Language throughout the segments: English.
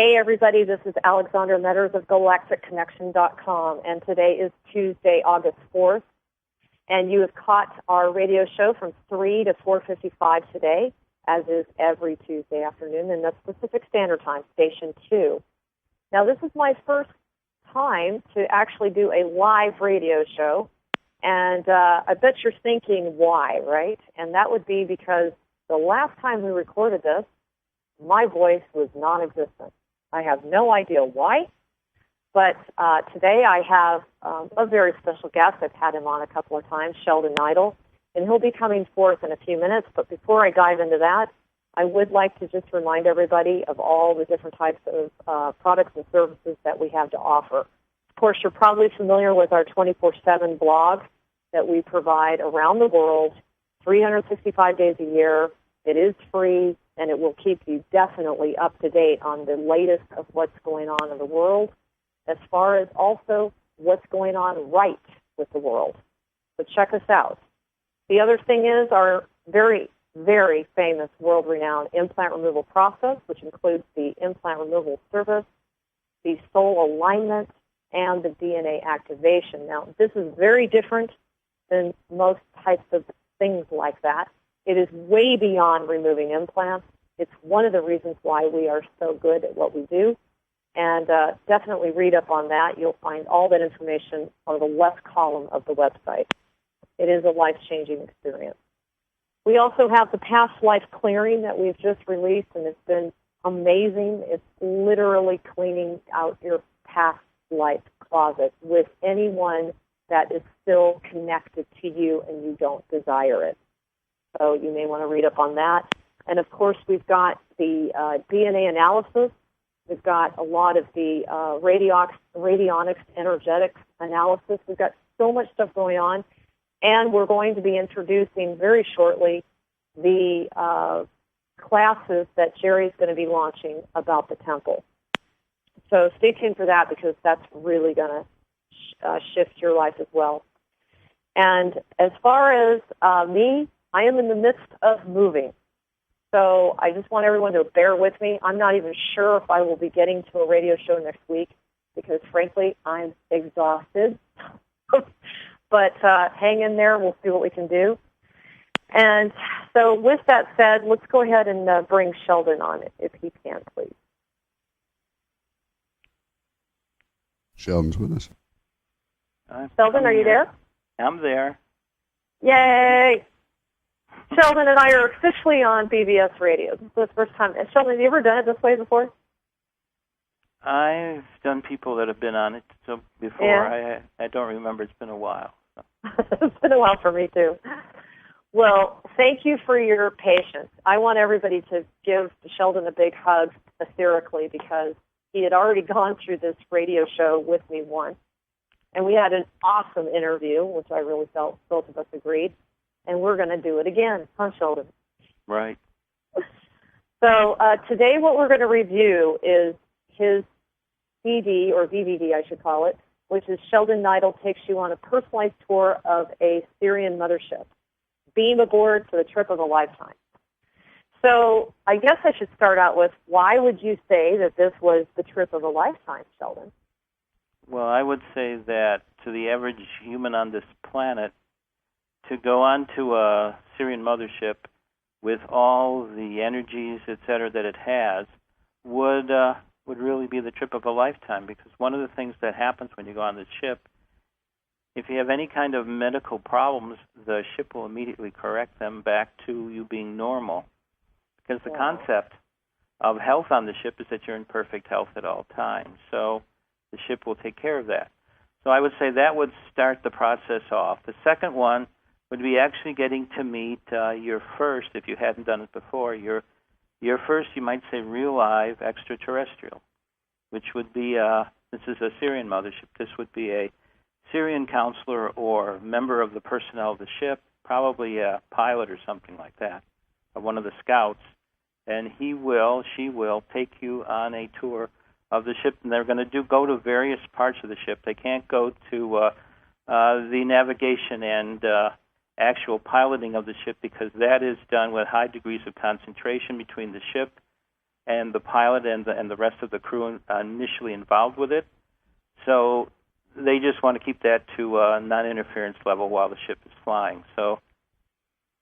Hey, everybody, this is Alexandra Meadors of GalacticConnection.com, and today is Tuesday, August 4th, and you have caught our radio show from 3 to 4:55 today, as is every Tuesday afternoon, and that's Pacific Standard Time, Station 2. Now, this is my first time to actually do a live radio show, and I bet you're thinking why, right? And that would be because the last time we recorded this, my voice was non-existent. I have no idea why, but today I have a very special guest. I've had him on a couple of times, Sheldan Nidle, and he'll be coming forth in a few minutes. But before I dive into that, I would like to just remind everybody of all the different types of products and services that we have to offer. Of course, you're probably familiar with our 24/7 blog that we provide around the world, 365 days a year. It is free, and it will keep you definitely up to date on the latest of what's going on in the world, as far as also what's going on right with the world. So check us out. The other thing is our very, very famous world-renowned implant removal process, which includes the implant removal service, the soul alignment, and the DNA activation. Now, this is very different than most types of things like that. It is way beyond removing implants. It's one of the reasons why we are so good at what we do. And definitely read up on that. You'll find all that information on the left column of the website. It is a life-changing experience. We also have the past life clearing that we've just released, and it's been amazing. It's literally cleaning out your past life closet with anyone that is still connected to you and you don't desire it. So you may want to read up on that. And, of course, we've got the DNA analysis. We've got a lot of the radionics, energetics analysis. We've got so much stuff going on. And we're going to be introducing very shortly the classes that Jerry's going to be launching about the temple. So stay tuned for that, because that's really going to shift your life as well. And as far as me, I am in the midst of moving. So I just want everyone to bear with me. I'm not even sure if I will be getting to a radio show next week because, frankly, I'm exhausted. But hang in there. We'll see what we can do. And so with that said, let's go ahead and bring Sheldon on, if he can, please. Sheldon's with us. Sheldon, are you there? I'm there. Yay! Sheldon and I are officially on BBS Radio. This is the first time. Sheldon, have you ever done it this way before? I've done people that have been on it before. Yeah. I don't remember. It's been a while. So. It's been a while for me, too. Well, thank you for your patience. I want everybody to give Sheldon a big hug etherically, because he had already gone through this radio show with me once. And we had an awesome interview, which I really felt both of us agreed. And we're going to do it again, huh, Sheldon? Right. So today what we're going to review is his CD, or DVD I should call it, which is Sheldan Nidle Takes You on a Personalized Tour of a Sirian Mothership. Beam aboard for the trip of a lifetime. So I guess I should start out with, why would you say that this was the trip of a lifetime, Sheldon? Well, I would say that to the average human on this planet, to go onto a Sirian mothership with all the energies, et cetera, that it has would really be the trip of a lifetime, because one of the things that happens when you go on the ship, if you have any kind of medical problems, the ship will immediately correct them back to you being normal, because the concept of health on the ship is that you're in perfect health at all times. So the ship will take care of that. So I would say that would start the process off. The second one would be actually getting to meet your first, if you hadn't done it before, your first, you might say, real live extraterrestrial, which would be, this is a Sirian mothership, this would be a Syrian counselor or member of the personnel of the ship, probably a pilot or something like that, or one of the scouts, and she will take you on a tour of the ship, and they're going to go to various parts of the ship. They can't go to the navigation and actual piloting of the ship, because that is done with high degrees of concentration between the ship and the pilot and the rest of the crew initially involved with it. So they just want to keep that to a non-interference level while the ship is flying. So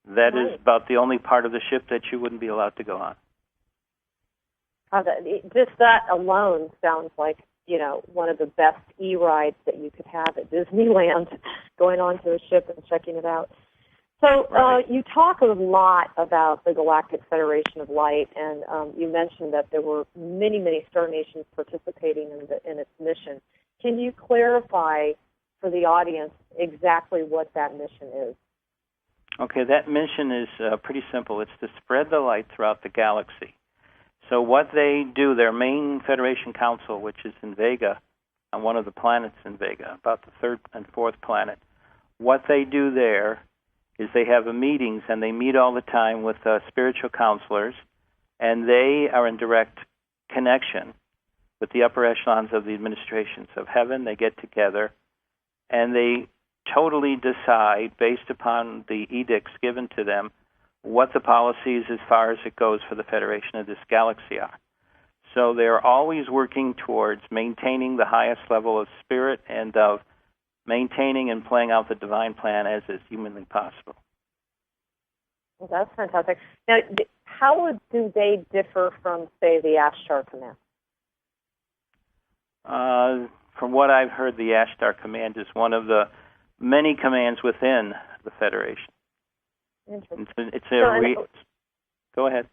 that is about the only part of the ship that you wouldn't be allowed to go on. Just that alone sounds like, one of the best e-rides that you could have at Disneyland, going onto a ship and checking it out. So you talk a lot about the Galactic Federation of Light, and you mentioned that there were many, many star nations participating in its mission. Can you clarify for the audience exactly what that mission is? Okay, that mission is pretty simple. It's to spread the light throughout the galaxy. So what they do, their main Federation Council, which is in Vega, on one of the planets in Vega, about the third and fourth planet, what they do there is they have meetings, and they meet all the time with spiritual counselors, and they are in direct connection with the upper echelons of the administrations of heaven. They get together, and they totally decide, based upon the edicts given to them, what the policies as far as it goes for the Federation of this galaxy are. So they're always working towards maintaining the highest level of spirit and of maintaining and playing out the divine plan as is humanly possible. Well, that's fantastic. Now, how do they differ from, say, the Ashtar Command? From what I've heard, the Ashtar Command is one of the many commands within the Federation. Interesting. Go ahead.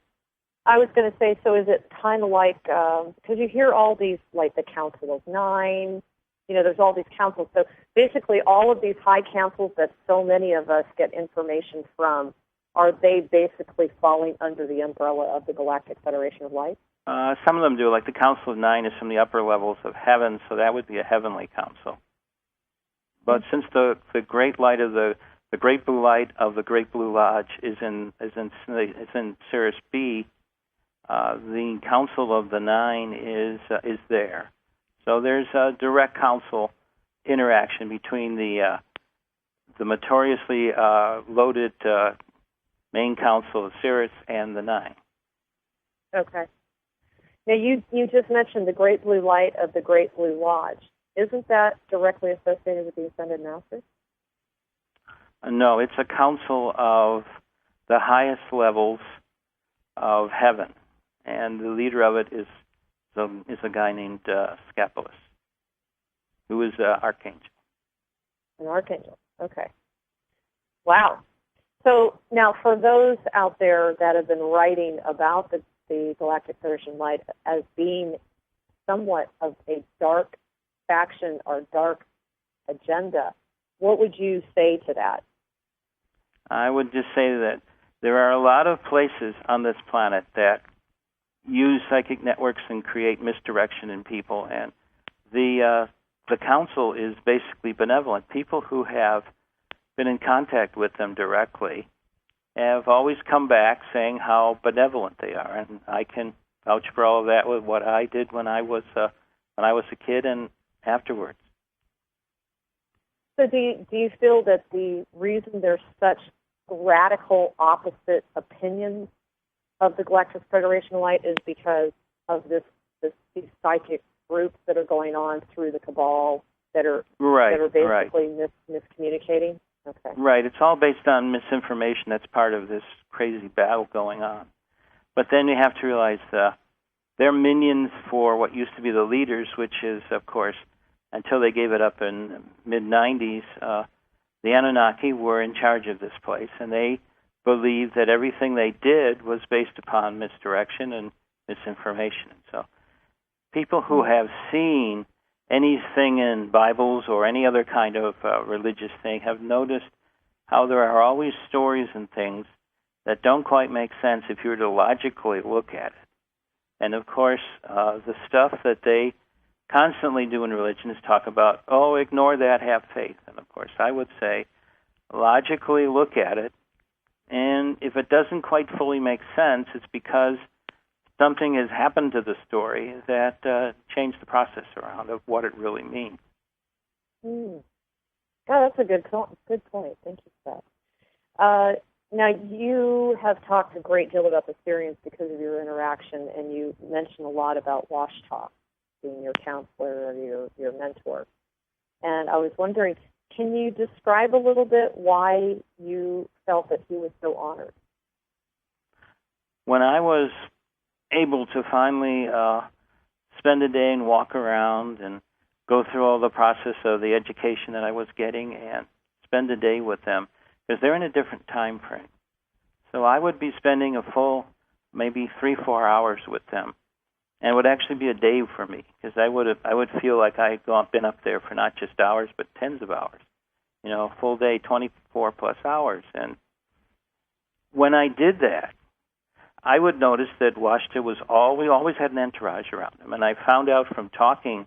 I was going to say, so is it kind of like, because you hear all these, like the Council of Nine, there's all these councils. So basically all of these high councils that so many of us get information from, are they basically falling under the umbrella of the Galactic Federation of Light? Some of them do. Like the Council of Nine is from the upper levels of heaven, so that would be a heavenly council. But since the great light of the great blue light of the Great Blue Lodge is in Sirius B, the Council of the Nine is there. So there's a direct council interaction between the notoriously loaded main council of Sirius and the Nine. Okay. Now you just mentioned the Great Blue Light of the Great Blue Lodge. Isn't that directly associated with the Ascended Masters? No, it's a council of the highest levels of heaven, and the leader of it is a guy named Scapulus, who is an archangel. An archangel. Okay. Wow. So now, for those out there that have been writing about the Galactic Federation Light as being somewhat of a dark faction or dark agenda, what would you say to that? I would just say that there are a lot of places on this planet that use psychic networks and create misdirection in people, and the council is basically benevolent. People who have been in contact with them directly have always come back saying how benevolent they are, and I can vouch for all of that with what I did when I was a kid and afterwards. So do you feel that the reason there's such radical opposite opinions of the Galactic Federation of Light is because of these psychic groups that are going on through the cabal that are basically miscommunicating? Okay. Right. It's all based on misinformation. That's part of this crazy battle going on. But then you have to realize they're minions for what used to be the leaders, which is, of course, until they gave it up in mid-90s, the Anunnaki were in charge of this place, and they believed that everything they did was based upon misdirection and misinformation. And so people who have seen anything in Bibles or any other kind of religious thing have noticed how there are always stories and things that don't quite make sense if you were to logically look at it. And, of course, the stuff that they constantly do in religion is talk about, ignore that, have faith. And, of course, I would say logically look at it, and if it doesn't quite fully make sense, it's because something has happened to the story that changed the process around of what it really means. Oh, that's a good point. Thank you for that. Now, you have talked a great deal about the Syrians because of your interaction, and you mentioned a lot about Washta being your counselor or your mentor. And I was wondering, can you describe a little bit why you felt that he was so honored? When I was able to finally spend a day and walk around and go through all the process of the education that I was getting and spend a day with them, because they're in a different time frame. So I would be spending a full, maybe 3-4 hours with them. And it would actually be a day for me, because I would feel like I had been up there for not just hours, but tens of hours. You know, a full day, 24-plus hours. And when I did that, I would notice that Washta we always had an entourage around him. And I found out from talking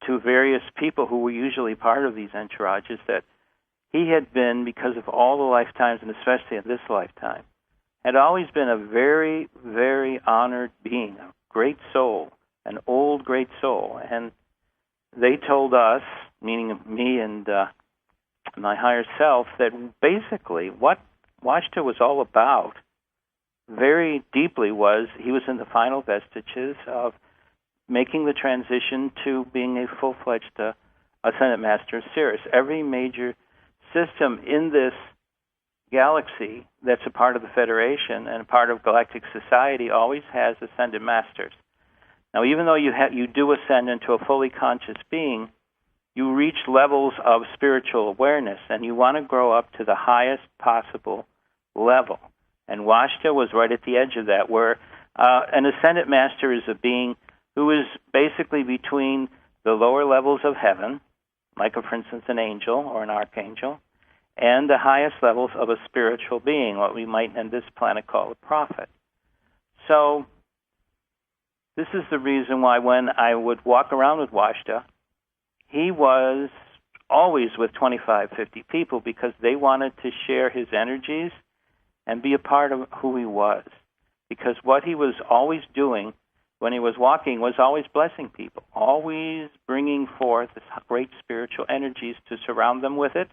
to various people who were usually part of these entourages that he had been, because of all the lifetimes, and especially in this lifetime, had always been a very, very honored being, a great soul, an old great soul. And they told us, meaning me and my higher self, that basically what Washta was all about very deeply was he was in the final vestiges of making the transition to being a full-fledged Ascended Master of Sirius. Every major system in this galaxy that's a part of the Federation and a part of Galactic Society always has Ascended Masters. Now, even though you do ascend into a fully conscious being, you reach levels of spiritual awareness, and you want to grow up to the highest possible level. And Washta was right at the edge of that, where an Ascended Master is a being who is basically between the lower levels of heaven, like, for instance, an angel or an archangel, and the highest levels of a spiritual being, what we might in this planet call a prophet. So this is the reason why when I would walk around with Washta, he was always with 25, 50 people, because they wanted to share his energies and be a part of who he was. Because what he was always doing when he was walking was always blessing people, always bringing forth this great spiritual energies to surround them with it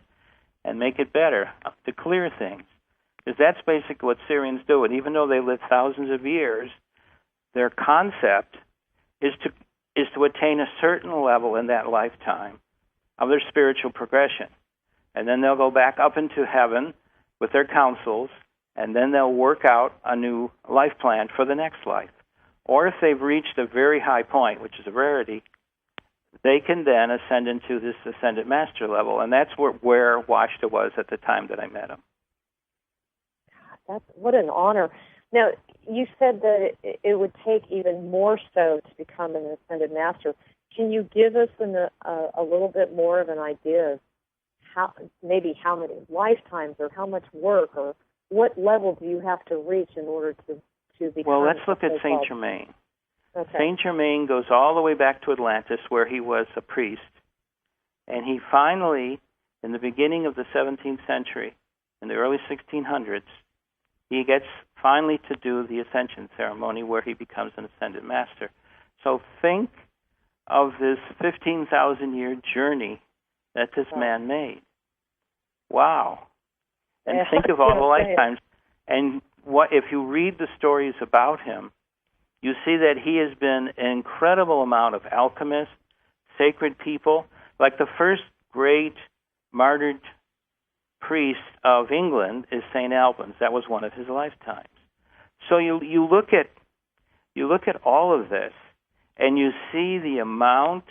and make it better, to clear things. Because that's basically what Syrians do. And even though they live thousands of years, their concept is to attain a certain level in that lifetime of their spiritual progression. And then they'll go back up into heaven with their councils, and then they'll work out a new life plan for the next life. Or if they've reached a very high point, which is a rarity, they can then ascend into this Ascended Master level. And that's where Washta was at the time that I met him. What an honor. Now, you said that it would take even more so to become an Ascended Master. Can you give us a little bit more of an idea of how many lifetimes or how much work or what level do you have to reach in order to become? Well, let's look at Saint Germain. Okay. Saint Germain goes all the way back to Atlantis, where he was a priest. And he finally, in the beginning of the 17th century, in the early 1600s, he gets finally to do the Ascension ceremony where he becomes an Ascended Master. So think of this 15,000-year journey that this man made. Wow. And think of all the lifetimes. And if you read the stories about him, you see that he has been an incredible amount of alchemists, sacred people. Like the first great martyred priest of England is St. Albans. That was one of his lifetimes. So you look at all of this, and you see the amount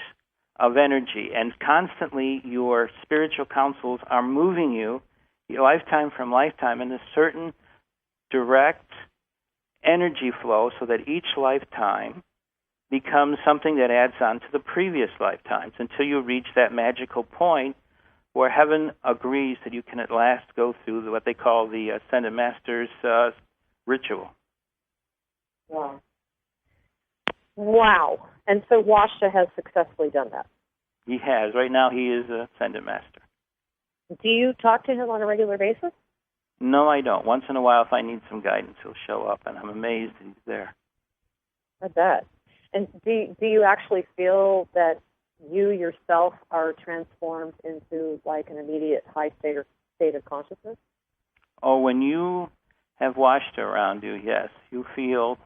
of energy, and constantly your spiritual councils are moving you lifetime from lifetime in a certain direct energy flow, so that each lifetime becomes something that adds on to the previous lifetimes until you reach that magical point where heaven agrees that you can at last go through what they call the Ascended Master's ritual. Wow. And so Washta has successfully done that. He has. Right now he is an Ascended Master. Do you talk to him on a regular basis? No, I don't. Once in a while, if I need some guidance, he'll show up, and I'm amazed that he's there. I bet. And do you actually feel that you yourself are transformed into like an immediate high state of consciousness? Oh, when you have Wasa around you, yes, you feel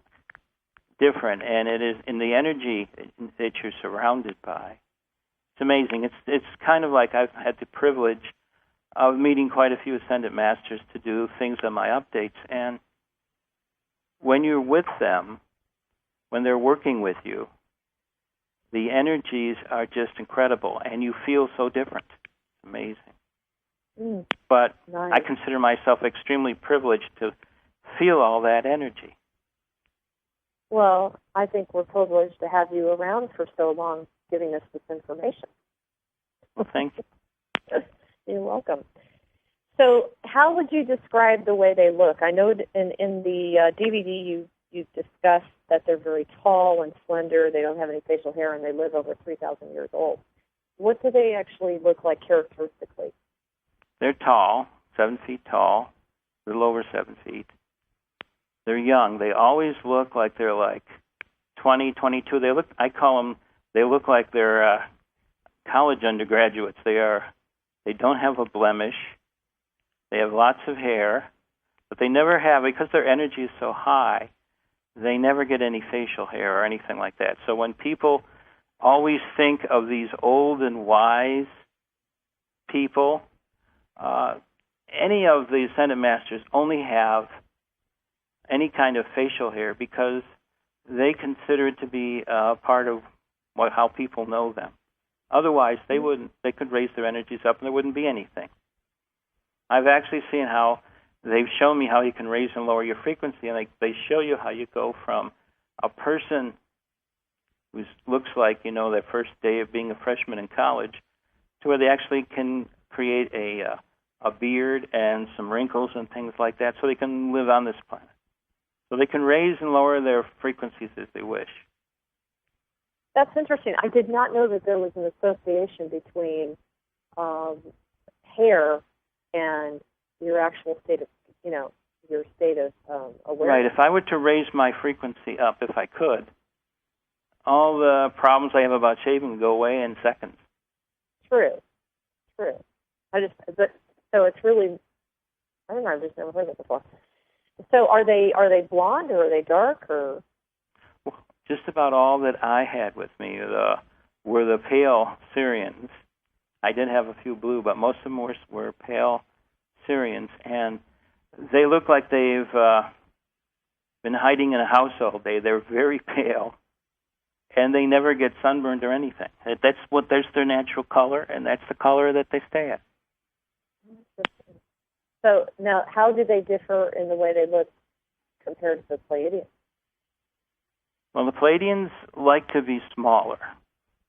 different, and it is in the energy that you're surrounded by. It's amazing. It's kind of like I've had the privilege of meeting quite a few Ascended Masters to do things on my updates, and when you're with them, when they're working with you, the energies are just incredible, and you feel so different. It's amazing. But nice. I consider myself extremely privileged to feel all that energy. Well, I think we're privileged to have you around for so long giving us this information. Well, thank you. You're welcome. So how would you describe the way they look? I know in the DVD you discussed that they're very tall and slender, they don't have any facial hair, and they live over 3,000 years old. What do they actually look like characteristically? They're tall, 7 feet tall, a little over 7 feet. They're young. They always look like they're like 20, 22. I call them, they look like they're college undergraduates. They don't have a blemish. They have lots of hair, but they never have, because their energy is so high, they never get any facial hair or anything like that. So when people always think of these old and wise people, any of the Ascended Masters only have any kind of facial hair because they consider it to be part of how people know them. Otherwise, they could raise their energies up and there wouldn't be anything. I've actually seen how they've shown me how you can raise and lower your frequency, and they show you how you go from a person who looks like, their first day of being a freshman in college to where they actually can create a beard and some wrinkles and things like that so they can live on this planet. So they can raise and lower their frequencies as they wish. That's interesting. I did not know that there was an association between hair and your actual state of, your state of awareness. Right. If I were to raise my frequency up, if I could, all the problems I have about shaving would go away in seconds. True. So it's really, I don't know, I've just never heard that before. So are they blonde or are they dark or? Well, just about all that I had with me were the pale Sirians. I did have a few blue, but most of them were pale Sirians, and they look like they've been hiding in a house all day. They're very pale, and they never get sunburned or anything. There's their natural color, and that's the color that they stay at. So now, how do they differ in the way they look compared to the Pleiadians? Well, the Pleiadians like to be smaller.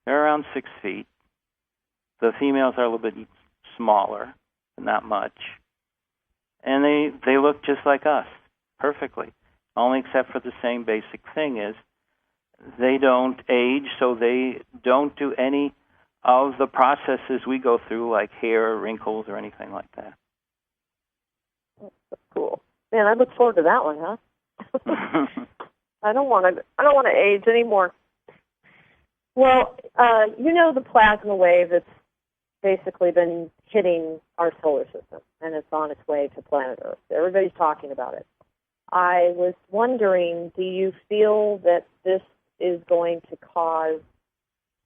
They're around 6 feet. The females are a little bit smaller, but not much. And they look just like us, perfectly, only except for the same basic thing is they don't age, so they don't do any of the processes we go through, like hair, wrinkles, or anything like that. That's cool. Man, I look forward to that one, huh? I don't want to age anymore. Well, the plasma wave that's basically been hitting our solar system, and it's on its way to planet Earth. Everybody's talking about it. I was wondering, do you feel that this is going to cause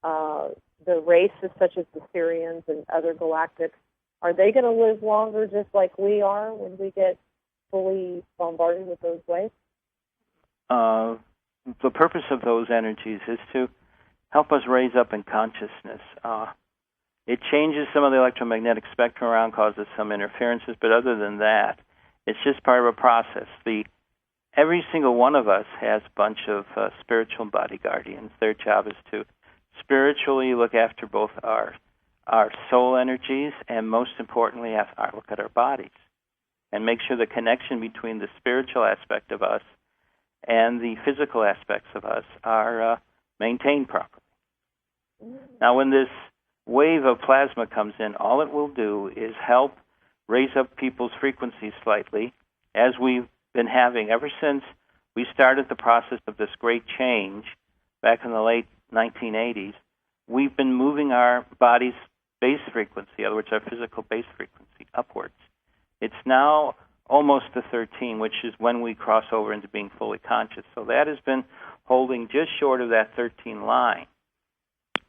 the races such as the Syrians and other Galactics, are they going to live longer just like we are when we get fully bombarded with those waves? The purpose of those energies is to help us raise up in consciousness. It changes some of the electromagnetic spectrum around, causes some interferences, but other than that, it's just part of a process. Every single one of us has a bunch of spiritual body guardians. Their job is to spiritually look after both our soul energies and, most importantly, look at our bodies and make sure the connection between the spiritual aspect of us and the physical aspects of us are maintained properly. Now, when this wave of plasma comes in, all it will do is help raise up people's frequencies slightly, as we've been having ever since we started the process of this great change back in the late 1980s. We've been moving our body's base frequency, in other words, our physical base frequency, upwards. It's now almost to 13, which is when we cross over into being fully conscious. So that has been holding just short of that 13 line.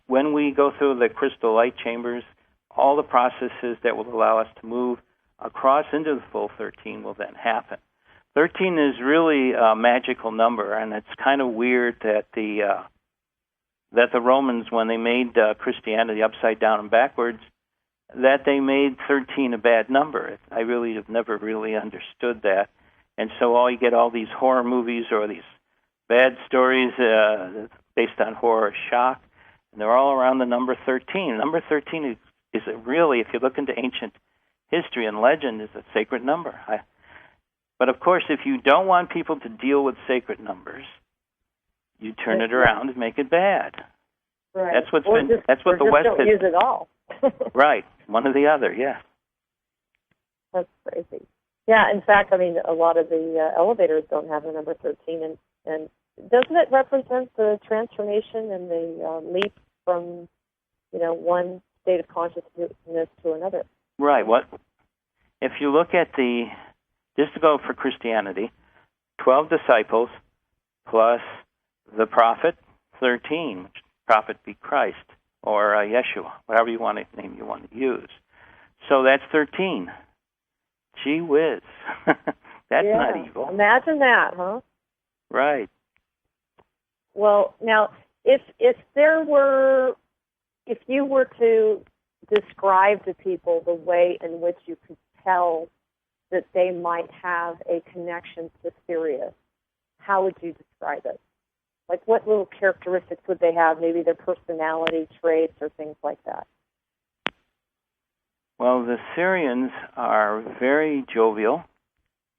When we go through the crystal light chambers, all the processes that will allow us to move across into the full 13 will then happen. 13 is really a magical number, and it's kind of weird that the Romans, when they made Christianity upside down and backwards, that they made 13 a bad number. I really have never really understood that. And so you get all these horror movies or these bad stories based on horror shock, and they're all around the number 13. Number 13 is a really, if you look into ancient history and legend, is a sacred number. But of course, if you don't want people to deal with sacred numbers, you turn it around and make it bad. Right. That's what the West don't use it all. Right. One or the other, yeah. That's crazy. Yeah, in fact, I mean, a lot of the elevators don't have the number 13, and doesn't it represent the transformation and the leap from, one state of consciousness to another? Right. If you look at just to go for Christianity, 12 disciples plus the prophet, 13, which prophet be Christ or Yeshua, whatever name you want to use. So that's 13. Gee whiz. That's not evil. Imagine that, huh? Right. Well, now, if you were to describe to people the way in which you could tell that they might have a connection to Sirius, how would you describe it? Like, what little characteristics would they have? Maybe their personality traits or things like that. Well, the Syrians are very jovial.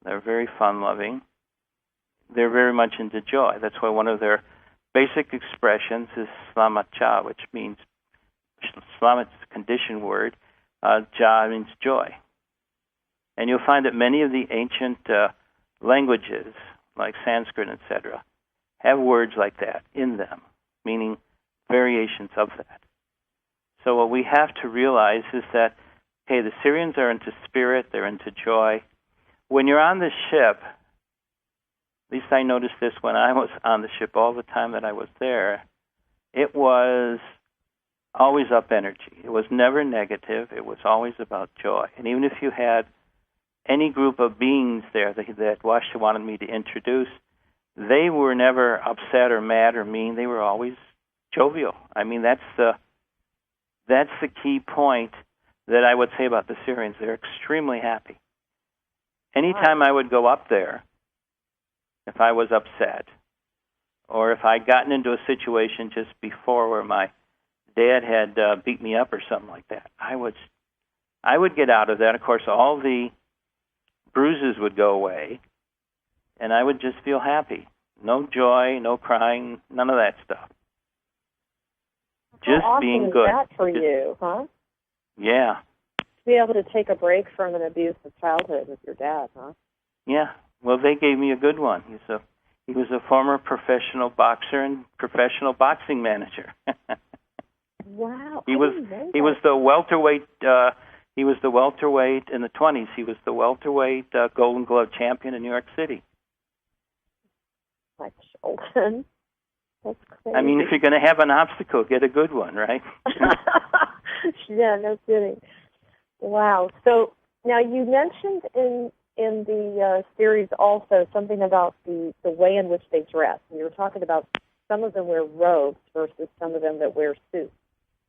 They're very fun-loving. They're very much into joy. That's why one of their basic expressions is Slamat Cha, which means, Slamat is a conditioned word. Cha means joy. And you'll find that many of the ancient languages, like Sanskrit, etc., have words like that in them, meaning variations of that. So what we have to realize is that, okay, the Sirians are into spirit, they're into joy. When you're on the ship, at least I noticed this when I was on the ship all the time that I was there, it was always up energy. It was never negative. It was always about joy. And even if you had any group of beings there that Wasa wanted me to introduce, they were never upset or mad or mean. They were always jovial. I mean, that's the key point that I would say about the Sirians. They're extremely happy. Anytime I would go up there, if I was upset, or if I'd gotten into a situation just before where my dad had beat me up or something like that, I would get out of that. Of course, all the bruises would go away, and I would just feel happy. No joy, no crying, none of that stuff. Just being good. How awesome is that for you, huh? Yeah. To be able to take a break from an abusive childhood with your dad, huh? Yeah. Well, they gave me a good one. He was a former professional boxer and professional boxing manager. Wow. He was the welterweight. He was the welterweight in the 20s. He was the welterweight Golden Glove champion in New York City. Like Sheldon. That's crazy. I mean, if you're going to have an obstacle, get a good one, right? Yeah, no kidding. Wow. So now you mentioned in the series also something about the way in which they dress. And you were talking about some of them wear robes versus some of them that wear suits.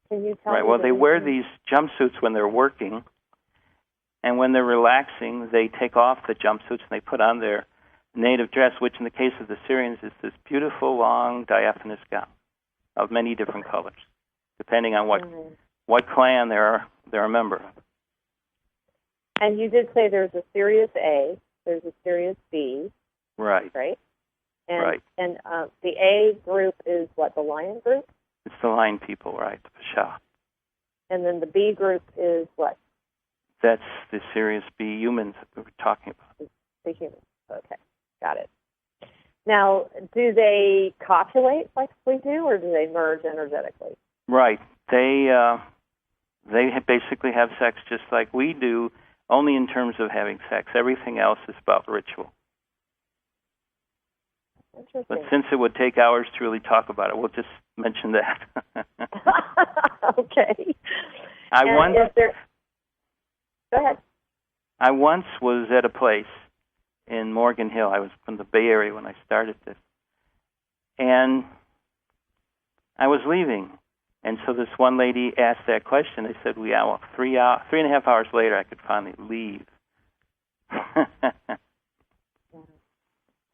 Can you tell me? Right. Well, they wear these jumpsuits when they're working, and when they're relaxing, they take off the jumpsuits and they put on their native dress, which in the case of the Sirians is this beautiful, long, diaphanous gown of many different colors, depending on what clan they're a member of. And you did say there's a Sirius A, there's a Sirius B. Right. Right? And, right. And the A group is what, the Lion group? It's the Lion people, right, the Shah. And then the B group is what? That's the Sirius B humans that we were talking about. The humans. Okay, got it. Now, do they copulate like we do, or do they merge energetically? Right. They basically have sex just like we do, only in terms of having sex. Everything else is about ritual. But since it would take hours to really talk about it, we'll just mention that. Okay. Go ahead. I once was at a place in Morgan Hill. I was from the Bay Area when I started this. And I was leaving. And so this one lady asked that question. I said, well, 3.5 hours later, I could finally leave.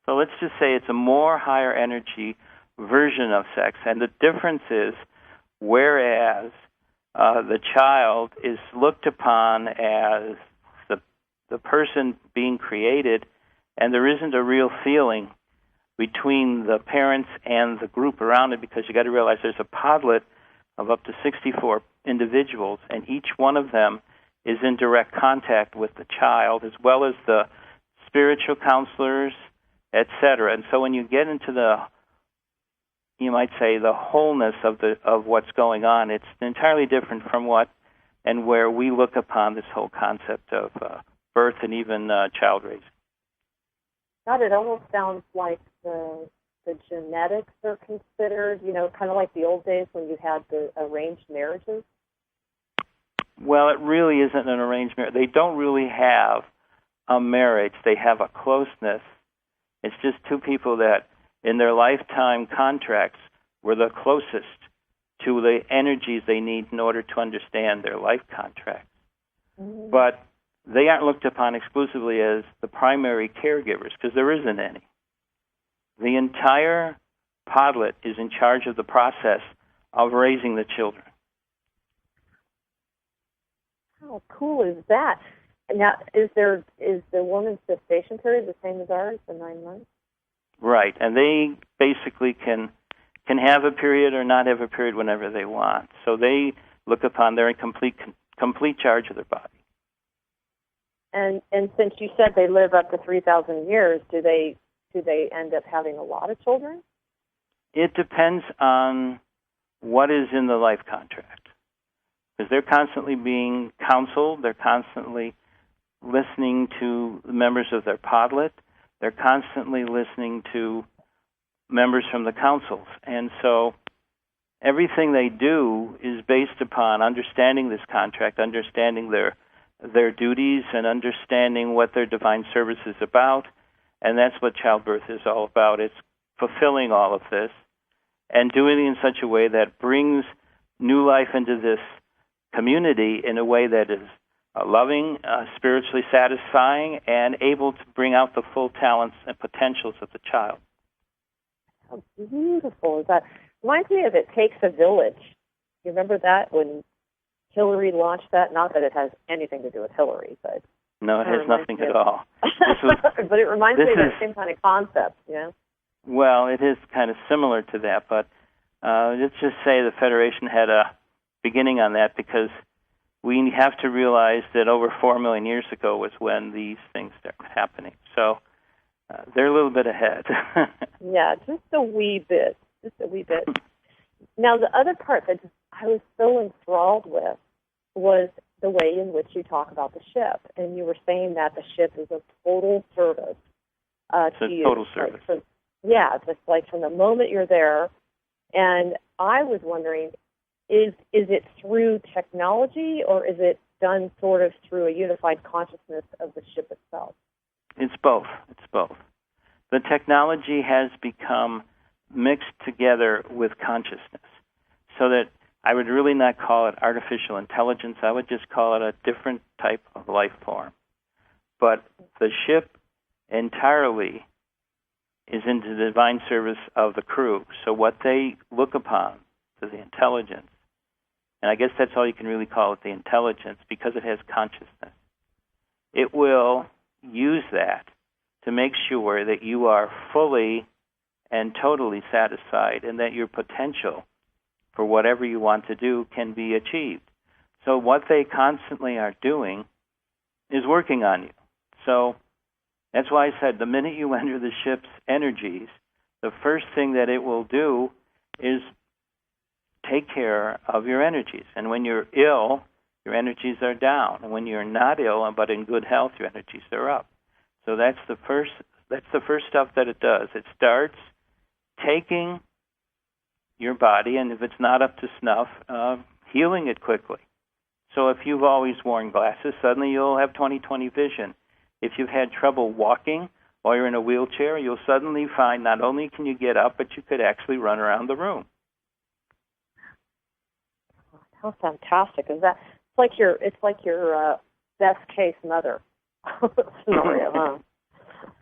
So let's just say it's a more higher energy version of sex. And the difference is, whereas the child is looked upon as the person being created, and there isn't a real feeling between the parents and the group around it, because you got to realize there's a podlet of up to 64 individuals, and each one of them is in direct contact with the child, as well as the spiritual counselors, etc. And so when you get into you might say, the wholeness of what's going on, it's entirely different from what and where we look upon this whole concept of birth and even child raising. God, it almost sounds like the genetics are considered, kind of like the old days when you had the arranged marriages. Well, it really isn't an arranged marriage. They don't really have a marriage. They have a closeness. It's just two people that, in their lifetime contracts, were the closest to the energies they need in order to understand their life contracts. Mm-hmm. But they aren't looked upon exclusively as the primary caregivers, because there isn't any. The entire podlet is in charge of the process of raising the children. How cool is that? Now, is the woman's gestation period the same as ours, the 9 months? Right, and they basically can have a period or not have a period whenever they want. So they look upon, they're in complete charge of their body. And since you said they live up to 3,000 years, do they end up having a lot of children? It depends on what is in the life contract, because they're constantly being counseled. They're constantly listening to members of their podlet. They're constantly listening to members from the councils. And so everything they do is based upon understanding this contract, understanding their duties, and understanding what their divine service is about. And that's what childbirth is all about. It's fulfilling all of this and doing it in such a way that brings new life into this community in a way that is loving, spiritually satisfying, and able to bring out the full talents and potentials of the child. How beautiful is that? Reminds me of It Takes a Village. You remember that when Hillary launched that? Not that it has anything to do with Hillary, but... No, it has nothing at all. But it reminds me of that same kind of concept, Well, it is kind of similar to that, but let's just say the Federation had a beginning on that, because we have to realize that over 4 million years ago was when these things started happening. So they're a little bit ahead. Yeah, just a wee bit. Now, the other part that I was so enthralled with was the way in which you talk about the ship. And you were saying that the ship is a total service to you. Total service. Just like from the moment you're there. And I was wondering, is it through technology, or is it done sort of through a unified consciousness of the ship itself? It's both. The technology has become mixed together with consciousness, so that I would really not call it artificial intelligence. I would just call it a different type of life form. But the ship entirely is in the divine service of the crew. So what they look upon to the intelligence, and I guess that's all you can really call it, the intelligence, because it has consciousness. It will use that to make sure that you are fully and totally satisfied, and that your potential for whatever you want to do can be achieved. So what they constantly are doing is working on you. So that's why I said the minute you enter the ship's energies, the first thing that it will do is take care of your energies. And when you're ill, your energies are down. And when you're not ill but in good health, your energies are up. So that's the first stuff that it does. It starts taking your body, and if it's not up to snuff, healing it quickly. So if you've always worn glasses, suddenly you'll have 20/20 vision. If you've had trouble walking or you're in a wheelchair, you'll suddenly find not only can you get up, but you could actually run around the room. How fantastic is that? It's like your best case mother scenario, huh?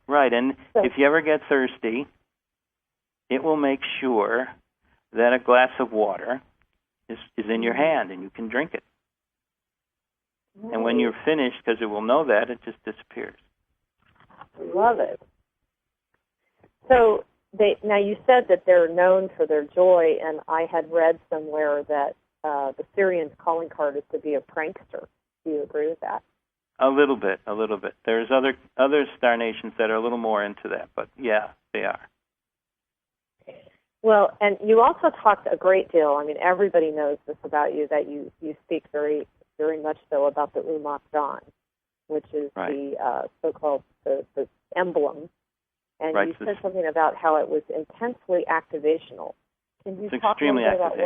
Right, and if you ever get thirsty, it will make sure that a glass of water is in your hand and you can drink it. Nice. And when you're finished, because it will know that, it just disappears. Love it. So now you said that they're known for their joy, and I had read somewhere that the Syrian's calling card is to be a prankster. Do you agree with that? A little bit. There's other star nations that are a little more into that, but yeah, they are. Well, and you also talked a great deal. I mean, everybody knows this about you, that you speak very, very much so about the Umoc Don, which is right. The so-called the emblem. And right. You said something about how it was intensely activational. Can you talk a little bit about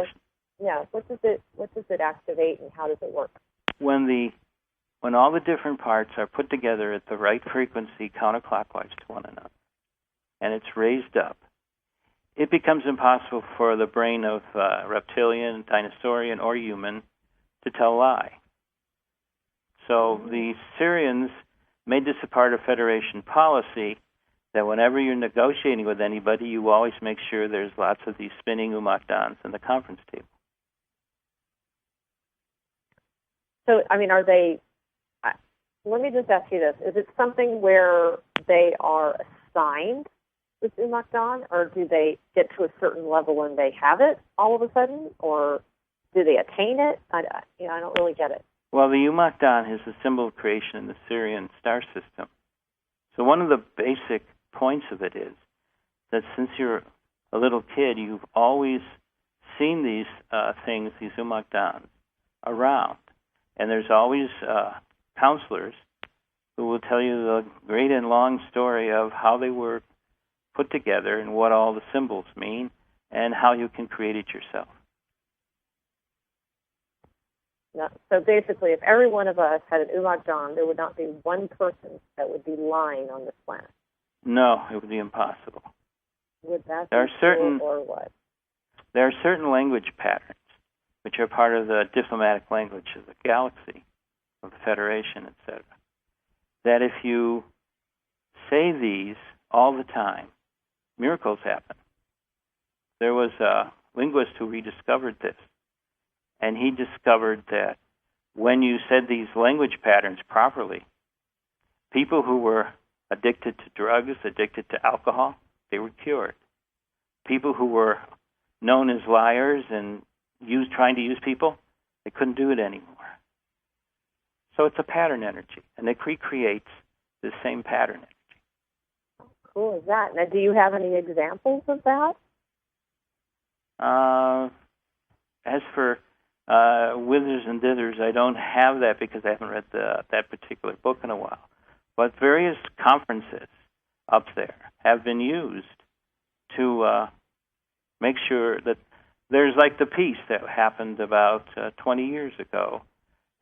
what does it activate and how does it work? When all the different parts are put together at the right frequency counterclockwise to one another, and it's raised up, it becomes impossible for the brain of reptilian, dinosaurian, or human to tell a lie. So the Sirians made this a part of Federation policy that whenever you're negotiating with anybody, you always make sure there's lots of these spinning Umoc Dons in the conference table. So, I mean, are they... Let me just ask you this. Is it something where they are assigned this Umoc Don, or do they get to a certain level and they have it all of a sudden, or do they attain it? I don't really get it. Well, the Umoc Don is the symbol of creation in the Syrian star system. So one of the basic points of it is that since you're a little kid, you've always seen these things, these Umoc Dons, around. And there's always counselors who will tell you the great and long story of how they were put together and what all the symbols mean and how you can create it yourself. No, so basically, if every one of us had an Umoc Don, there would not be one person that would be lying on this planet. No, it would be impossible. Would that be true or what? There are certain language patterns which are part of the diplomatic language of the galaxy, of the Federation, etc., that if you say these all the time, miracles happen. There was a linguist who rediscovered this, and he discovered that when you said these language patterns properly, people who were addicted to drugs, addicted to alcohol, they were cured. People who were known as liars and trying to use people, they couldn't do it anymore. So it's a pattern energy, and it recreates the same pattern energy. How cool is that? Now, do you have any examples of that? As for withers and dithers, I don't have that because I haven't read that particular book in a while. But various conferences up there have been used to make sure that there's like the peace that happened about 20 years ago,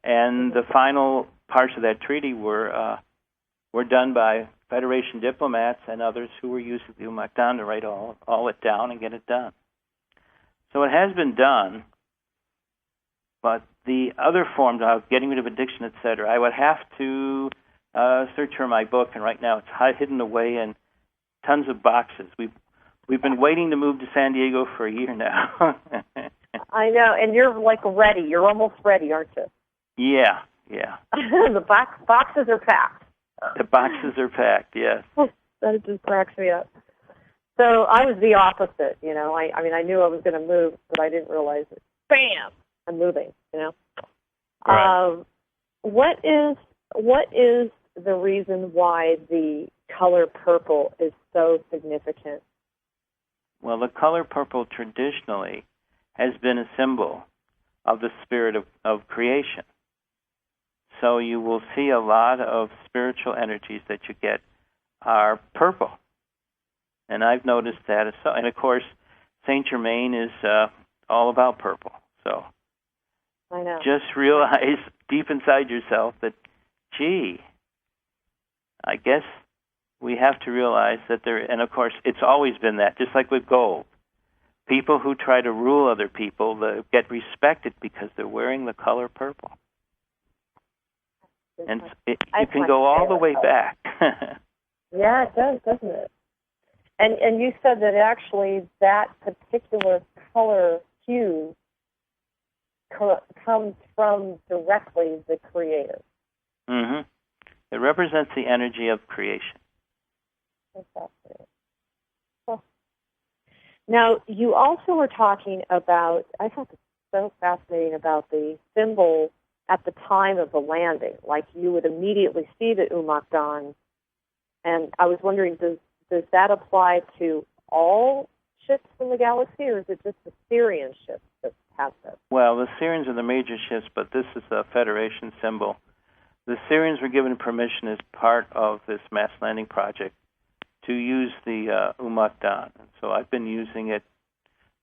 and the final parts of that treaty were done by Federation diplomats and others who were using the Umoc Don to write all it down and get it done. So it has been done, but the other forms of getting rid of addiction, etc., I would have to search for my book, and right now it's hidden away in tons of boxes. We've been waiting to move to San Diego for a year now. I know, and you're like ready. You're almost ready, aren't you? Yeah. The boxes are packed. The boxes are packed, yes. That just cracks me up. So I was the opposite, I mean, I knew I was going to move, but I didn't realize it. Bam! I'm moving, Right. What is the reason why the color purple is so significant? Well, the color purple traditionally has been a symbol of the spirit of creation. so you will see a lot of spiritual energies that you get are purple. And I've noticed that as so. And of course, Saint Germain is all about purple. So I know. Just realize deep inside yourself that, gee, I guess we have to realize that there, and of course, it's always been that, just like with gold. People who try to rule other people get respected because they're wearing the color purple. And you can go all the way back. Yeah, it does, doesn't it? And you said that actually that particular color hue comes from directly the Creator. Mm-hmm. It represents the energy of creation. Exactly. Well, now, you also were talking about, I thought this was so fascinating, about the symbol at the time of the landing. Like you would immediately see the Umoc Don. And I was wondering, does that apply to all ships in the galaxy, or is it just the Sirian ships that have this? Well, the Syrians are the major ships, but this is a Federation symbol. The Syrians were given permission as part of this mass landing project to use the Umoc Don. And so I've been using it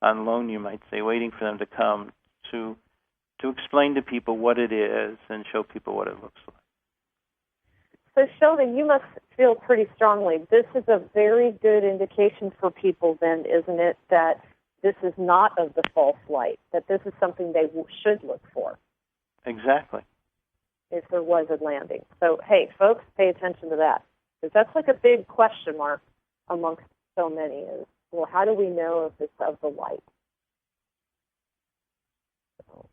on loan, you might say, waiting for them to come to explain to people what it is and show people what it looks like. So, Sheldon, you must feel pretty strongly. This is a very good indication for people, then, isn't it, that this is not of the false light, that this is something they should look for. Exactly. If there was a landing. So, hey, folks, pay attention to that. Because that's like a big question mark amongst so many is, well, how do we know if it's of the light? So,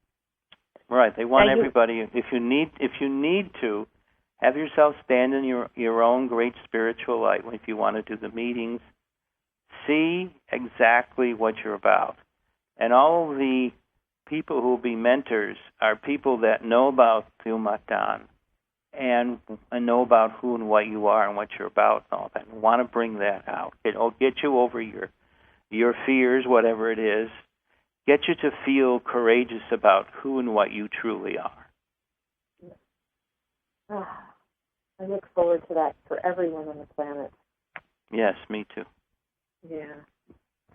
right. They want everybody, if you need to, have yourself stand in your own great spiritual light if you want to do the meetings. See exactly what you're about. And all of the people who will be mentors are people that know about the Umoc Don and know about who and what you are and what you're about and all that, and want to bring that out. It'll get you over your fears, whatever it is, get you to feel courageous about who and what you truly are. I look forward to that for everyone on the planet. Yes, me too. Yeah.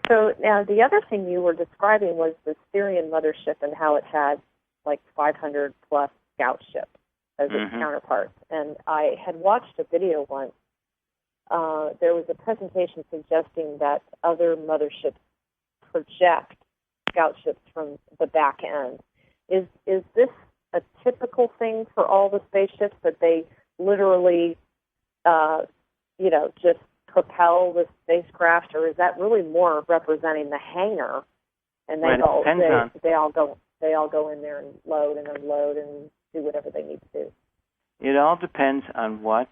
So now the other thing you were describing was the Sirian Mothership and how it had like 500 plus scout ships as its counterparts. And I had watched a video once. There was a presentation suggesting that other motherships project scout ships from the back end. Is this a typical thing for all the spaceships, that they literally, just propel the spacecraft, or is that really more representing the hangar? And they all go in there and load and unload and do whatever they need to do. It all depends on what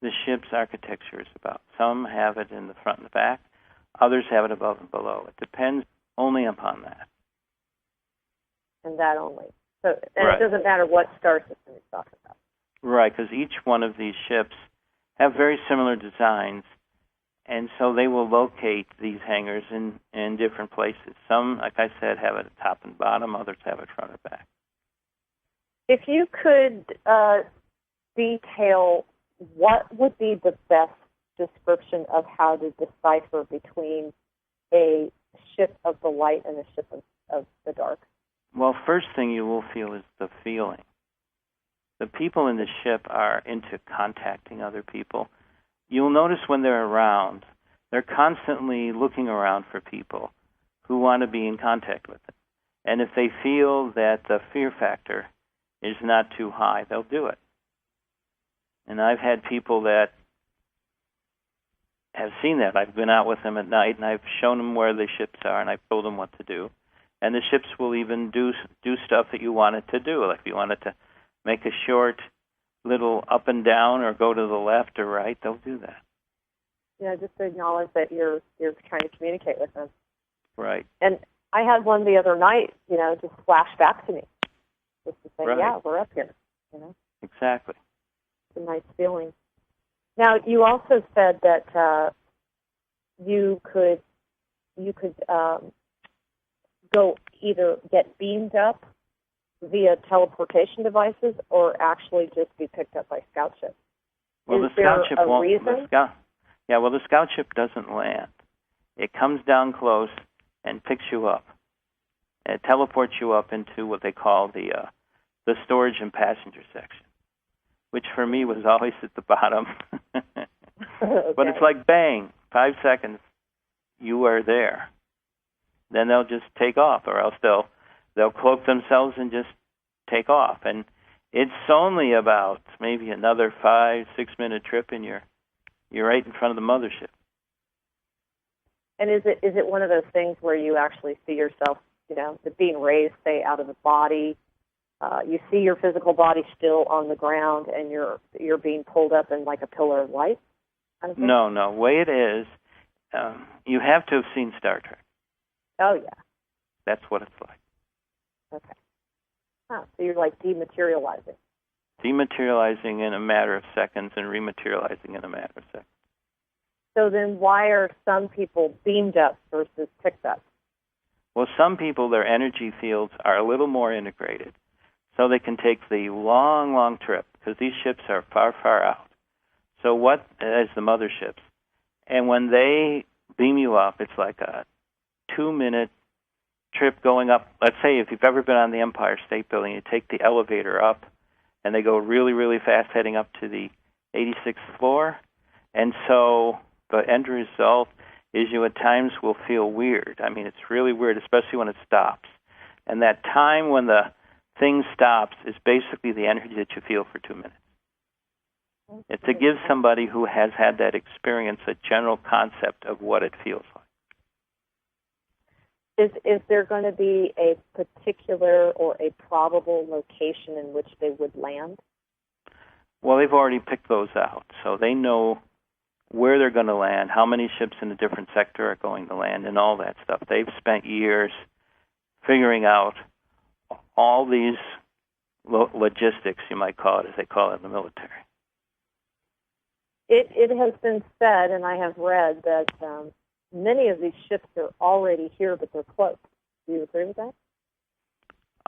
the ship's architecture is about. Some have it in the front and the back. Others have it above and below. It depends only upon that. And that only. So, right. It doesn't matter what star system you're talking about. Right, because each one of these ships have very similar designs, and so they will locate these hangars in different places. Some, like I said, have it at top and bottom. Others have it front and back. If you could detail what would be the best description of how to decipher between a ship of the light and a ship of the dark? Well, first thing you will feel is the feeling. The people in the ship are into contacting other people. You'll notice when they're around, they're constantly looking around for people who want to be in contact with them. And if they feel that the fear factor is not too high, they'll do it. And I've had people that have seen that. I've been out with them at night, and I've shown them where the ships are, and I've told them what to do. And the ships will even do stuff that you want it to do. Like if you wanted to make a short little up and down or go to the left or right, they'll do that. Yeah, just to acknowledge that you're trying to communicate with them. Right. And I had one the other night, just flash back to me. Just to say, right. Yeah, we're up here. Exactly. It's a nice feeling. Now, you also said that you could go either get beamed up via teleportation devices or actually just be picked up by scout ships? Well, Is the scout there ship a won't. reason? The scout ship doesn't land. It comes down close and picks you up. It teleports you up into what they call the storage and passenger section, which for me was always at the bottom. Okay. But it's like bang, 5 seconds, you are there. Then they'll just take off, or else they'll cloak themselves and just take off. And it's only about maybe another 5-6 minute trip, and you're right in front of the mothership. And is it one of those things where you actually see yourself, being raised, say, out of the body? You see your physical body still on the ground, and you're being pulled up in like a pillar of light? Kind of thing? No. The way it is, you have to have seen Star Trek. Oh, yeah. That's what it's like. Okay. So you're like dematerializing. Dematerializing in a matter of seconds and rematerializing in a matter of seconds. So then why are some people beamed up versus picked up? Well, some people, their energy fields are a little more integrated, so they can take the long, long trip, because these ships are far, far out. So what is the motherships? And when they beam you up, it's like a 2-minute trip going up. Let's say if you've ever been on the Empire State Building, you take the elevator up, and they go really, really fast heading up to the 86th floor. And so the end result is you at times will feel weird. I mean, it's really weird, especially when it stops. And that time when the thing stops is basically the energy that you feel for 2 minutes. It's to give somebody who has had that experience a general concept of what it feels like. Is there going to be a particular or a probable location in which they would land? Well, they've already picked those out, so they know where they're going to land, how many ships in a different sector are going to land, and all that stuff. They've spent years figuring out all these logistics, you might call it, as they call it in the military. It has been said, and I have read, that many of these ships are already here, but they're cloaked. Do you agree with that?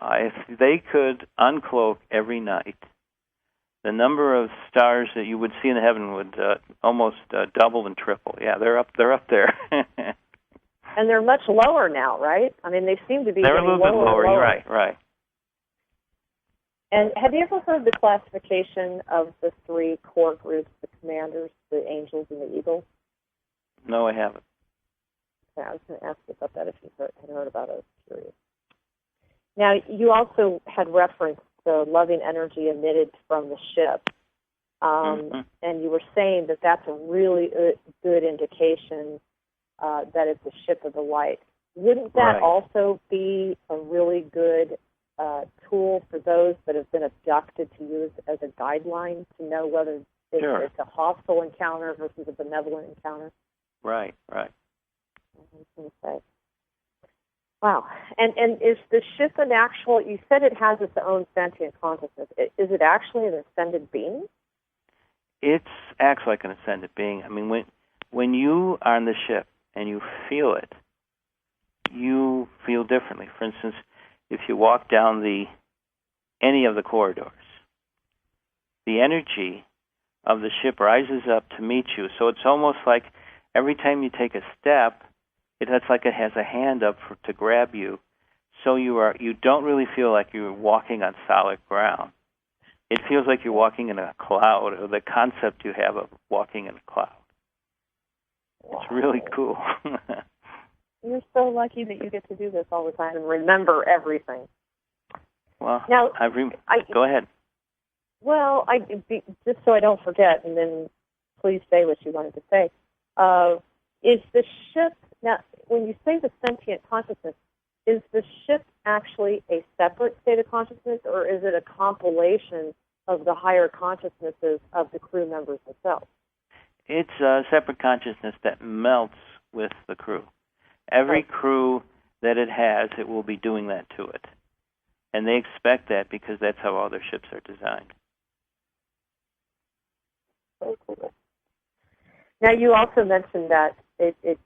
If they could uncloak every night, the number of stars that you would see in the heaven would almost double and triple. Yeah, they're up there. And they're much lower now, right? I mean, they seem to be they're getting a little bit lower. You're right. And have you ever heard the classification of the 3 core groups, the commanders, the angels, and the eagles? No, I haven't. Okay, I was going to ask you about that if you had heard about it. I was curious. Now, you also had referenced the loving energy emitted from the ship, and you were saying that that's a really good indication that it's a ship of the light. Wouldn't that also be a really good tool for those that have been abducted to use as a guideline to know whether it's a hostile encounter versus a benevolent encounter? Right. I was going to say. Wow. And is the ship an actual, you said it has its own sentient consciousness. Is it actually an ascended being? It acts like an ascended being. I mean, when you are on the ship and you feel it, you feel differently. For instance, if you walk down any of the corridors, the energy of the ship rises up to meet you. So it's almost like every time you take a step, it's like it has a hand up to grab you. So you don't really feel like you're walking on solid ground. It feels like you're walking in a cloud, or the concept you have of walking in a cloud. Wow. It's really cool. You're so lucky that you get to do this all the time and remember everything. Well, now, go ahead. Well, just so I don't forget, and then please say what you wanted to say. Is the ship, now, when you say the sentient consciousness, is the ship actually a separate state of consciousness, or is it a compilation of the higher consciousnesses of the crew members themselves? It's a separate consciousness that melts with the crew. Every crew that it has, it will be doing that to it. And they expect that because that's how all their ships are designed. So cool. Now, you also mentioned that it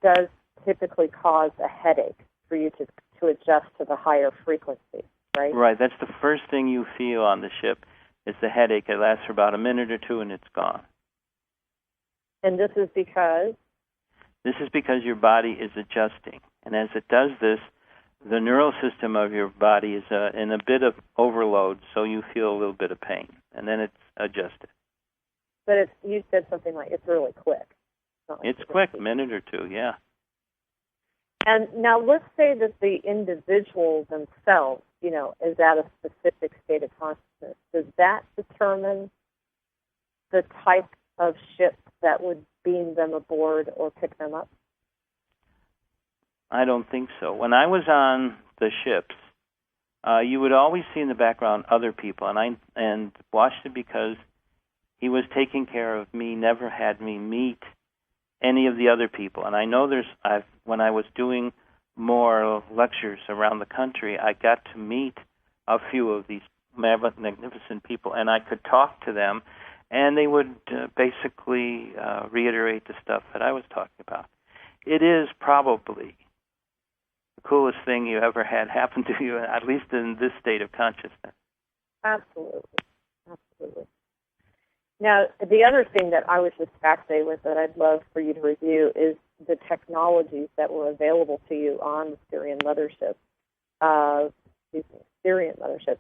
does typically cause a headache for you to adjust to the higher frequency. right? Right. That's the first thing you feel on the ship is the headache. It lasts for about a minute or two, and it's gone. And this is because? This is because your body is adjusting. And as it does this, the neural system of your body is in a bit of overload, so you feel a little bit of pain. And then it's adjusted. But you said something like it's really quick. It's quick, a minute or two, yeah. And now let's say that the individual themselves, is at a specific state of consciousness. Does that determine the type of ship that would beam them aboard or pick them up? I don't think so. When I was on the ships, you would always see in the background other people, and watched it because he was taking care of me, never had me meet any of the other people. And I know when I was doing more lectures around the country, I got to meet a few of these magnificent people, and I could talk to them, and they would basically reiterate the stuff that I was talking about. It is probably the coolest thing you ever had happen to you, at least in this state of consciousness. Absolutely. Absolutely. Now, the other thing that I was just fascinated with that I'd love for you to review is the technologies that were available to you on the Sirian Mothership. Sirian Mothership.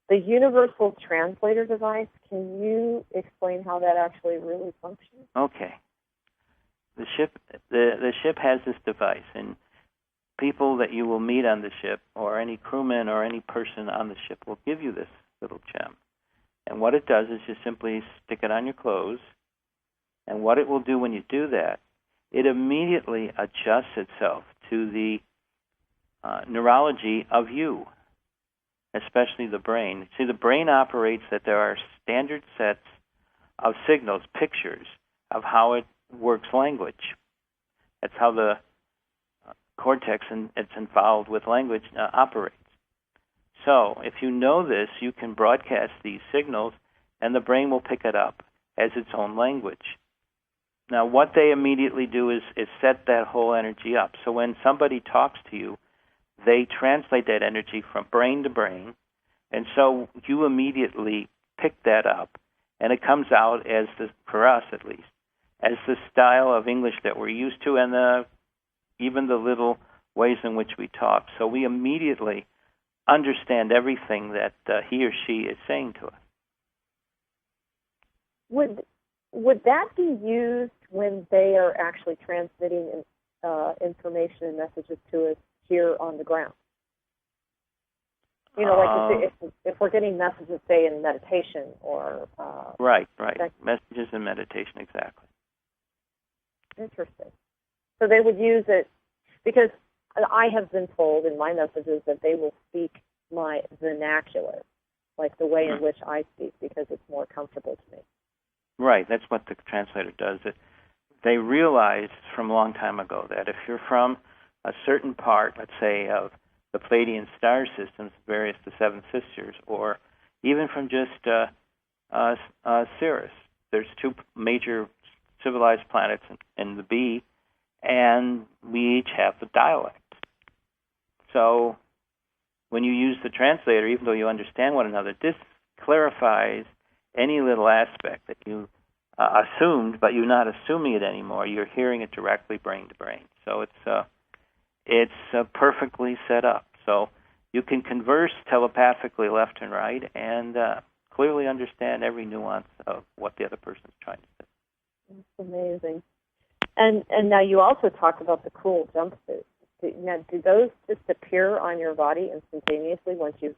The Universal Translator device, can you explain how that actually really functions? Okay. The ship has this device, and people that you will meet on the ship, or any crewman or any person on the ship, will give you this little gem. And what it does is you simply stick it on your clothes, and what it will do when you do that, it immediately adjusts itself to the neurology of you, especially the brain. See, the brain operates that there are standard sets of signals, pictures, of how it works language. That's how the cortex, and it's involved with language, operates. So if you know this, you can broadcast these signals, and the brain will pick it up as its own language. Now, what they immediately do is set that whole energy up. So when somebody talks to you, they translate that energy from brain to brain, and so you immediately pick that up, and it comes out as, for us at least, as the style of English that we're used to, and even the little ways in which we talk. So we immediately understand everything that he or she is saying to us. Would that be used when they are actually transmitting information and messages to us here on the ground? Like if we're getting messages, say, in meditation or... Right. Messages in meditation, exactly. Interesting. So they would use it, because I have been told in my messages that they will speak my vernacular, like the way in which I speak, because it's more comfortable to me. Right, that's what the translator does. They realized from a long time ago that if you're from a certain part, let's say, of the Pleiadian star systems, various the Seven Sisters, or even from just Sirius, there's two major civilized planets in the B, and we each have the dialect. So when you use the translator, even though you understand one another, this clarifies any little aspect that you assumed, but you're not assuming it anymore. You're hearing it directly brain to brain. So it's perfectly set up. So you can converse telepathically left and right, and clearly understand every nuance of what the other person is trying to say. That's amazing. And now you also talked about the cool jumpsuits. Now, do those just appear on your body instantaneously once you've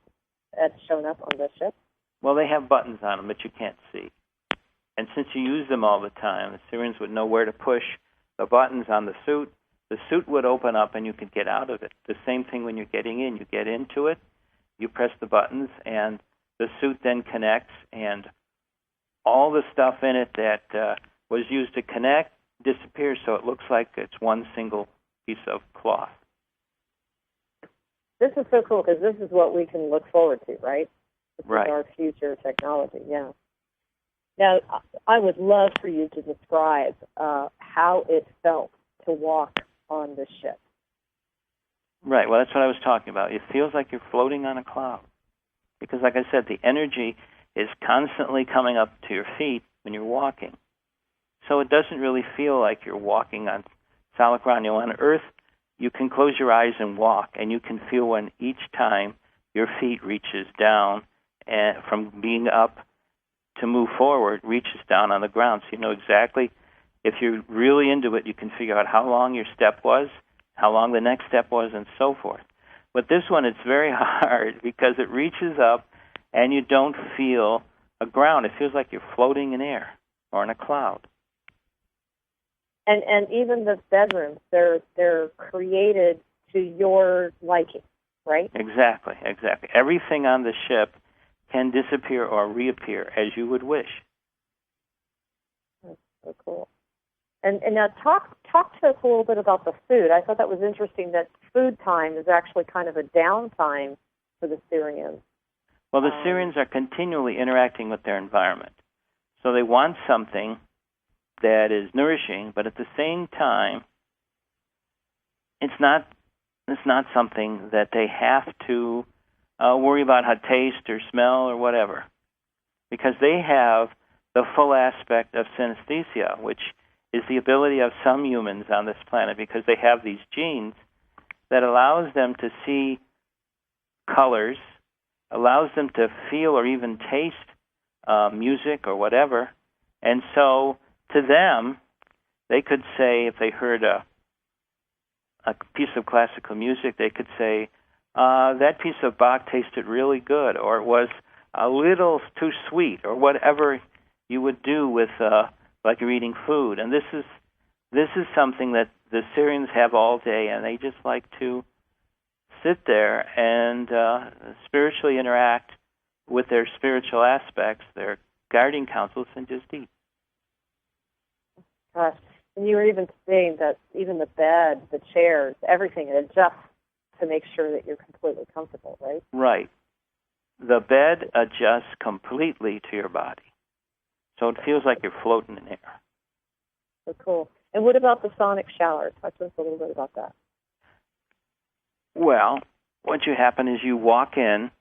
shown up on the ship? Well, they have buttons on them that you can't see. And since you use them all the time, the Syrians would know where to push the buttons on the suit. The suit would open up and you could get out of it. The same thing when you're getting in. You get into it, you press the buttons, and the suit then connects, and all the stuff in it that was used to connect disappears, so it looks like it's one single piece of cloth. This is so cool, because this is what we can look forward to, right? This right. is our future technology, yeah. Now, I would love for you to describe how it felt to walk on the ship. Right, well, that's what I was talking about. It feels like you're floating on a cloud. Because, like I said, the energy is constantly coming up to your feet when you're walking. So it doesn't really feel like you're walking on solid ground. On Earth, you can close your eyes and walk, and you can feel when each time your feet reaches down and from being up to move forward, reaches down on the ground. So you know exactly, if you're really into it, you can figure out how long your step was, how long the next step was, and so forth. But this one, it's very hard because it reaches up and you don't feel a ground. It feels like you're floating in air or in a cloud. And even the bedrooms, they're created to your liking, right? Exactly. Everything on the ship can disappear or reappear as you would wish. That's so cool. And now talk to us a little bit about the food. I thought that was interesting that food time is actually kind of a downtime for the Sirians. Well, the Sirians are continually interacting with their environment. So they want something that is nourishing, but at the same time, it's not something that they have to worry about how taste or smell or whatever, because they have the full aspect of synesthesia, which is the ability of some humans on this planet, because they have these genes that allows them to see colors, allows them to feel or even taste music or whatever. And so to them, they could say, if they heard a piece of classical music, they could say, that piece of Bach tasted really good, or it was a little too sweet, or whatever you would do with like you're eating food. And this is something that the Syrians have all day, and they just like to sit there and spiritually interact with their spiritual aspects, their guardian councils, and just eat. Gosh, and you were even saying that even the bed, the chairs, everything, it adjusts to make sure that you're completely comfortable, right? Right. The bed adjusts completely to your body. So it feels like you're floating in air. So cool. And what about the sonic showers? Talk to us a little bit about that. Well, what you happen is you walk in,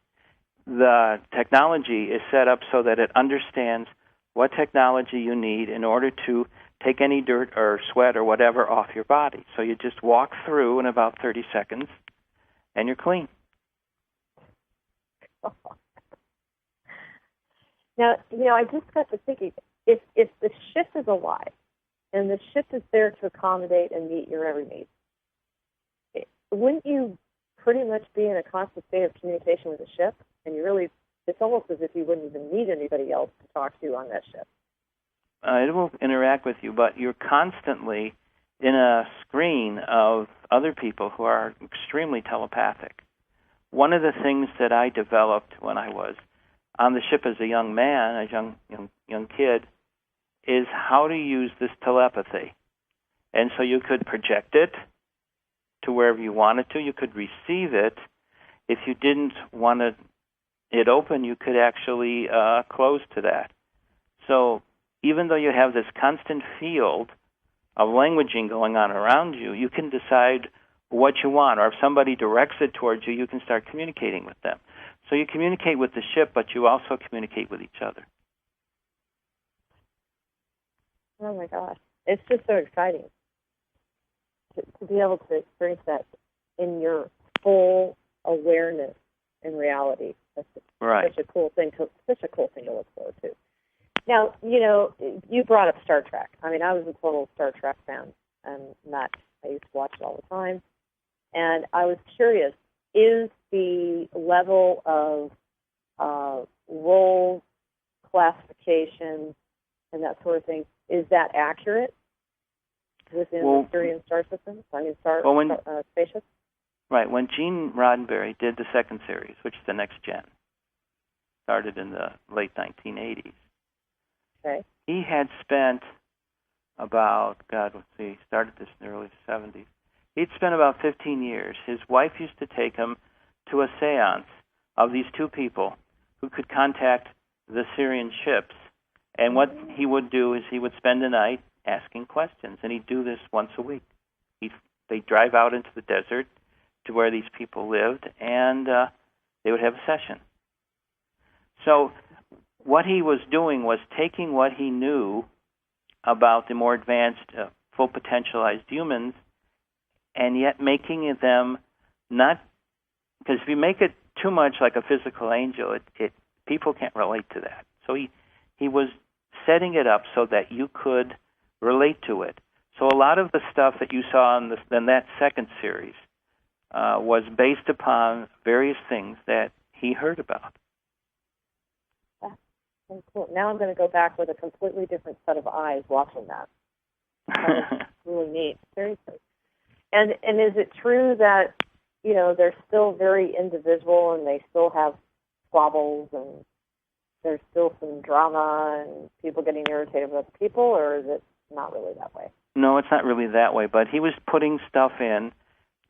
the technology is set up so that it understands what technology you need in order to take any dirt or sweat or whatever off your body. So you just walk through in about 30 seconds, and you're clean. Now, I just got to thinking, if the ship is alive, and the ship is there to accommodate and meet your every need, wouldn't you pretty much be in a constant state of communication with the ship? And it's almost as if you wouldn't even need anybody else to talk to on that ship. It will interact with you, but you're constantly in a screen of other people who are extremely telepathic. One of the things that I developed when I was on the ship as a young man, a young kid, is how to use this telepathy. And so you could project it to wherever you wanted to. You could receive it. If you didn't want it open, you could actually close to that. So even though you have this constant field of languaging going on around you, you can decide what you want. Or if somebody directs it towards you, you can start communicating with them. So you communicate with the ship, but you also communicate with each other. Oh, my gosh. It's just so exciting to be able to experience that in your full awareness and reality. That's right. Such a cool thing to look forward to. Now, you brought up Star Trek. I mean, I was a total Star Trek fan, and I used to watch it all the time. And I was curious, is the level of role classification and that sort of thing, is that accurate within the Syrian star systems? I mean, spaceships? Right. When Gene Roddenberry did the second series, which is the Next Gen, started in the late 1980s, okay, he had spent about, started this in the early 70s. He'd spent about 15 years. His wife used to take him to a seance of these two people who could contact the Syrian ships. And what he would do is he would spend the night asking questions, and he'd do this once a week. They'd drive out into the desert to where these people lived, and they would have a session. So what he was doing was taking what he knew about the more advanced, full potentialized humans, and yet making them not, because if you make it too much like a physical angel, it people can't relate to that. So he was setting it up so that you could relate to it. So a lot of the stuff that you saw in that second series was based upon various things that he heard about. That's cool. Now I'm going to go back with a completely different set of eyes watching that. That was really neat. Seriously. And is it true that, you know, they're still very individual and they still have squabbles and there's still some drama and people getting irritated with people, or is it not really that way? No, it's not really that way, but he was putting stuff in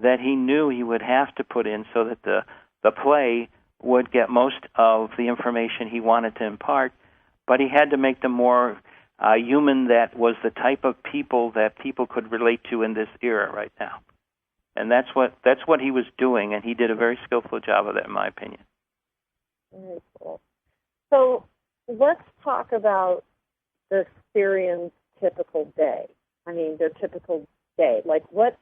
that he knew he would have to put in so that the play would get most of the information he wanted to impart, but he had to make them more human, that was the type of people that people could relate to in this era right now. And that's what he was doing, and he did a very skillful job of that, in my opinion. Very cool. So let's talk about the Syrians' typical day. I mean, their typical day. Like, what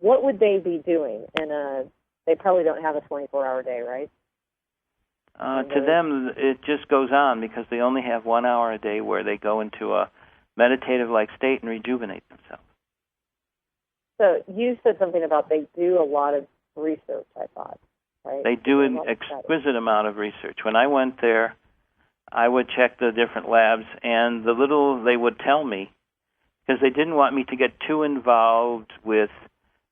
would they be doing they probably don't have a 24-hour day, right? To them, it just goes on because they only have 1 hour a day where they go into a meditative-like state and rejuvenate themselves. So you said something about they do a lot of research, I thought, right? They do an exquisite amount of research. When I went there, I would check the different labs, and the little they would tell me, because they didn't want me to get too involved with,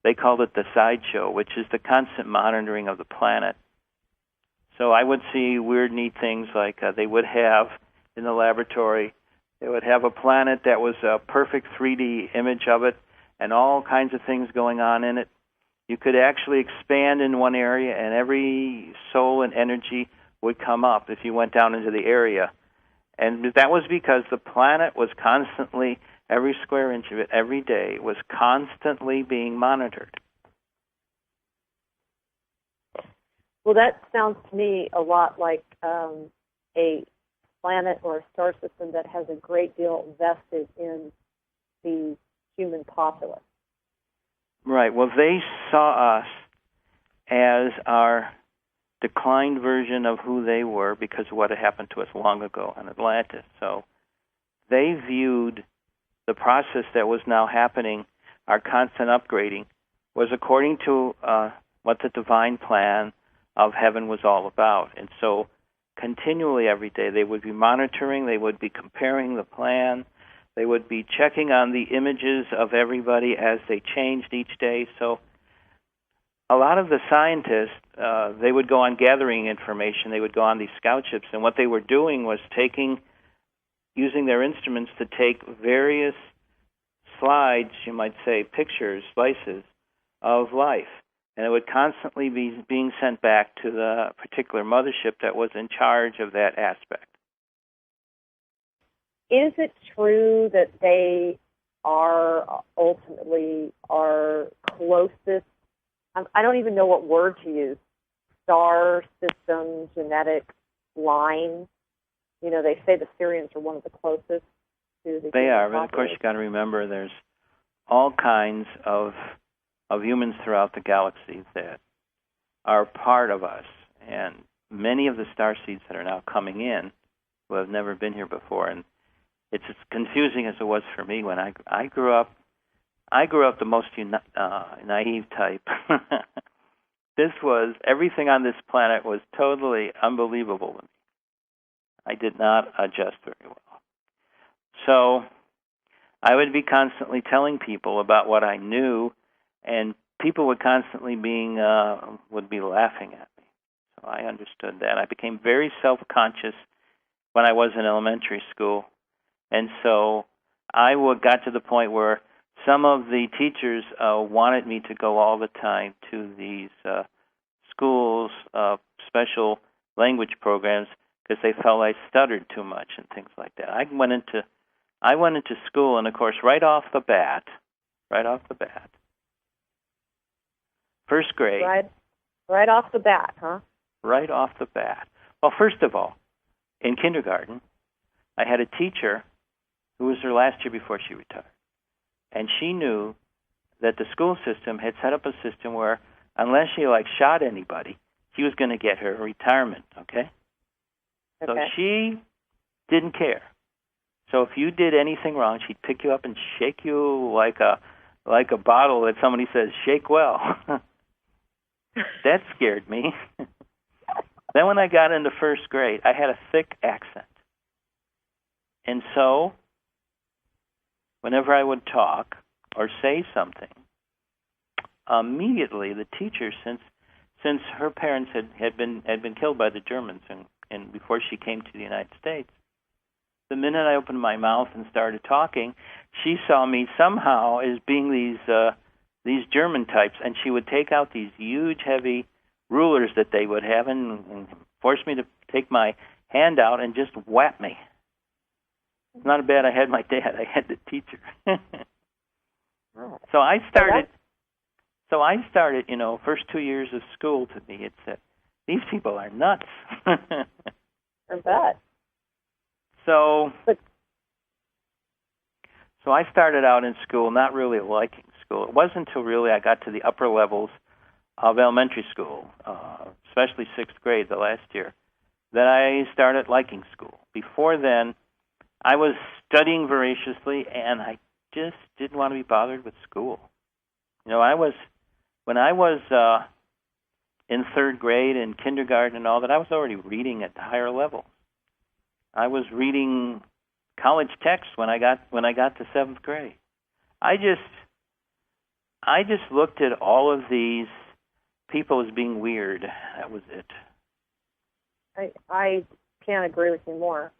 they called it the sideshow, which is the constant monitoring of the planet. So I would see weird, neat things like they would have in the laboratory, they would have a planet that was a perfect 3D image of it and all kinds of things going on in it. You could actually expand in one area and every soul and energy would come up if you went down into the area. And that was because the planet was constantly, every square inch of it, every day, was constantly being monitored. Well, that sounds to me a lot like a planet or a star system that has a great deal vested in the human populace. Right. Well, they saw us as our declined version of who they were because of what had happened to us long ago on Atlantis. So they viewed the process that was now happening, our constant upgrading, was according to what the divine plan of heaven was all about. And so continually every day they would be monitoring, they would be comparing the plan, they would be checking on the images of everybody as they changed each day. So a lot of the scientists, they would go on gathering information, they would go on these scout ships, and what they were doing was using their instruments to take various slides, you might say, pictures, slices of life. And it would constantly be being sent back to the particular mothership that was in charge of that aspect. Is it true that they are ultimately our closest, I don't even know what word to use, star system genetic line? You know, they say the Sirians are one of the closest to the They are, but population. of course you've got to remember there's all kinds of humans throughout the galaxy that are part of us. And many of the starseeds that are now coming in who have never been here before, and it's as confusing as it was for me when I grew up. I grew up the most naive type. Everything on this planet was totally unbelievable to me. I did not adjust very well. So I would be constantly telling people about what I knew, and people would constantly would be laughing at me. So I understood that. I became very self-conscious when I was in elementary school. And so I got to the point where some of the teachers wanted me to go all the time to these schools, special language programs, because they felt I stuttered too much and things like that. I went into school, and of course, right off the bat, first grade. Right off the bat, huh? Right off the bat. Well, first of all, in kindergarten, I had a teacher who was her last year before she retired. And she knew that the school system had set up a system where unless she, shot anybody, she was going to get her retirement, okay? So she didn't care. So if you did anything wrong, she'd pick you up and shake you like a bottle that somebody says, shake well. That scared me. Then when I got into first grade, I had a thick accent. And so whenever I would talk or say something, immediately the teacher, since her parents had been killed by the Germans and before she came to the United States, the minute I opened my mouth and started talking, she saw me somehow as being these German types, and she would take out these huge, heavy rulers that they would have and force me to take my hand out and just whap me. It's not bad I had my dad. I had the teacher. So I started, first 2 years of school to me, it said, these people are nuts. I bet. So I started out in school not really liking school. It wasn't until really I got to the upper levels of elementary school, especially sixth grade, the last year, that I started liking school. Before then, I was studying voraciously, and I just didn't want to be bothered with school. When I was in third grade and kindergarten and all that, I was already reading at the higher levels. I was reading college texts when I got to seventh grade. I just looked at all of these people as being weird. That was it. I can't agree with you more.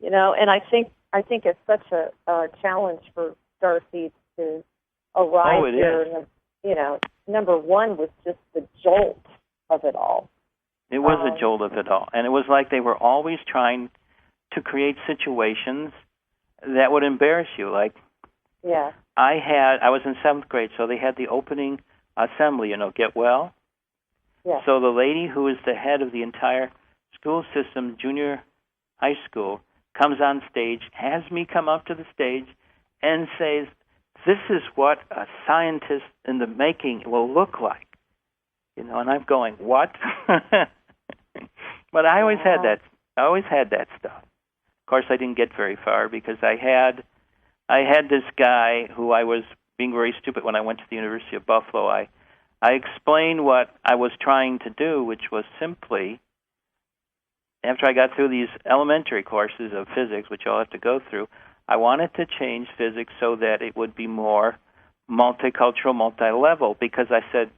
And I think it's such a challenge for starseeds to arrive here. Is. Number one was just the jolt of it all. It was a jolt of it all. And it was like they were always trying to create situations that would embarrass you. I was in seventh grade, so they had the opening assembly, get well. Yeah. So the lady who is the head of the entire school system, junior high school, comes on stage, has me come up to the stage, and says, this is what a scientist in the making will look like. And I'm going, what? But I always had that. I always had that stuff. Of course, I didn't get very far because I had this guy who I was being very stupid when I went to the University of Buffalo. I explained what I was trying to do, which was simply, after I got through these elementary courses of physics, which I'll have to go through, I wanted to change physics so that it would be more multicultural, multi-level, because I said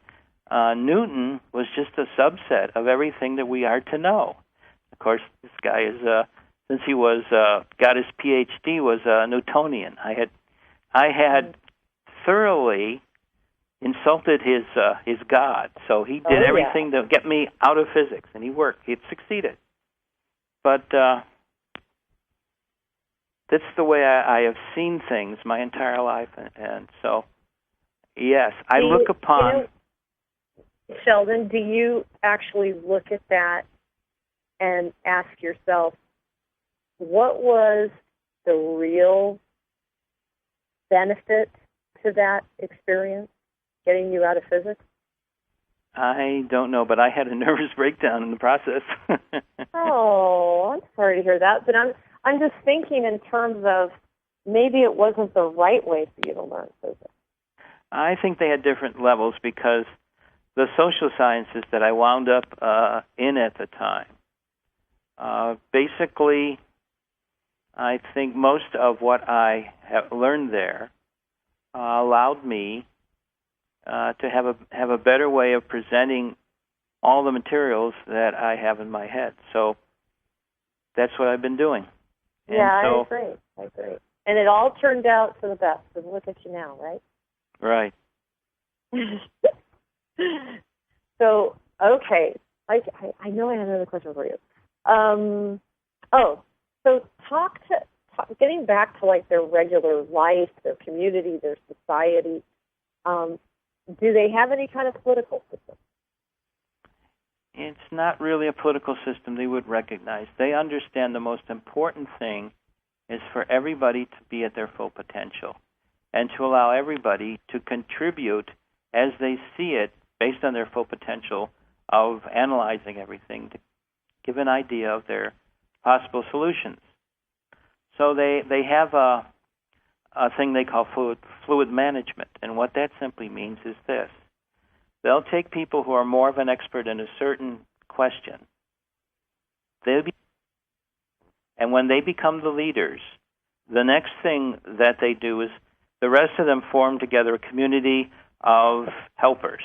Newton was just a subset of everything that we are to know. Of course, this guy is, since he was got his PhD, was a Newtonian. I had thoroughly insulted his God, so he did everything to get me out of physics, and he worked. He succeeded. But that's the way I have seen things my entire life, and so, yes, I look upon... Sheldon, do you actually look at that and ask yourself, what was the real benefit to that experience, getting you out of physics? I don't know, but I had a nervous breakdown in the process. Oh, I'm sorry to hear that, but I'm just thinking in terms of maybe it wasn't the right way for you to learn physics. I think they had different levels because the social sciences that I wound up in at the time, basically, I think most of what I have learned there allowed me to have a better way of presenting all the materials that I have in my head. So that's what I've been doing. And I agree. And it all turned out for the best. And look at you now, right? Right. So, okay. I know I have another question for you. So getting back to like their regular life, their community, their society, do they have any kind of political system? it's not really a political system they would recognize. They understand the most important thing is for everybody to be at their full potential and to allow everybody to contribute as they see it based on their full potential of analyzing everything to give an idea of their possible solutions. So they have a thing they call fluid management, and what that simply means is this. They'll take people who are more of an expert in a certain question, and when they become the leaders, the next thing that they do is the rest of them form together a community of helpers,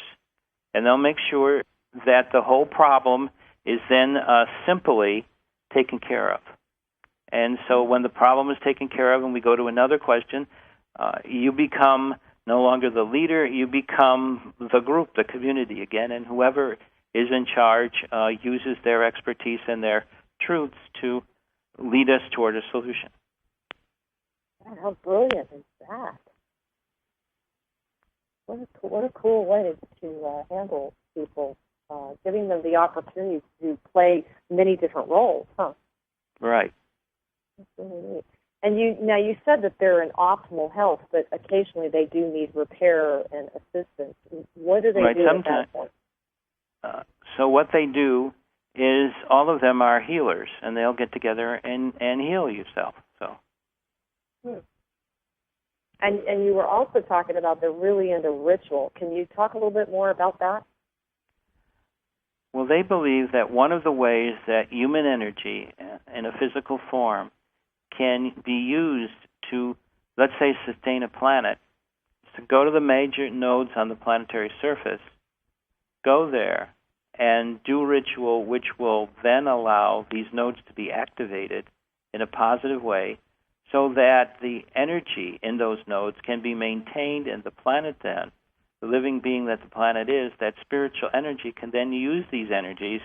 and they'll make sure that the whole problem is then simply taken care of. And so when the problem is taken care of and we go to another question, you become no longer the leader, you become the group, the community again, and whoever is in charge uses their expertise and their truths to lead us toward a solution. How brilliant is that? What a cool way to handle people, giving them the opportunity to play many different roles, huh? Right. That's really neat. And you said that they're in optimal health, but occasionally they do need repair and assistance. What do they do at that point? So what they do is all of them are healers, and they'll get together and heal yourself. So. And you were also talking about they're really into ritual. Can you talk a little bit more about that? Well, they believe that one of the ways that human energy in a physical form can be used to, let's say, sustain a planet is to go to the major nodes on the planetary surface, go there, and do ritual which will then allow these nodes to be activated in a positive way so that the energy in those nodes can be maintained, and the planet then, the living being that the planet is, that spiritual energy can then use these energies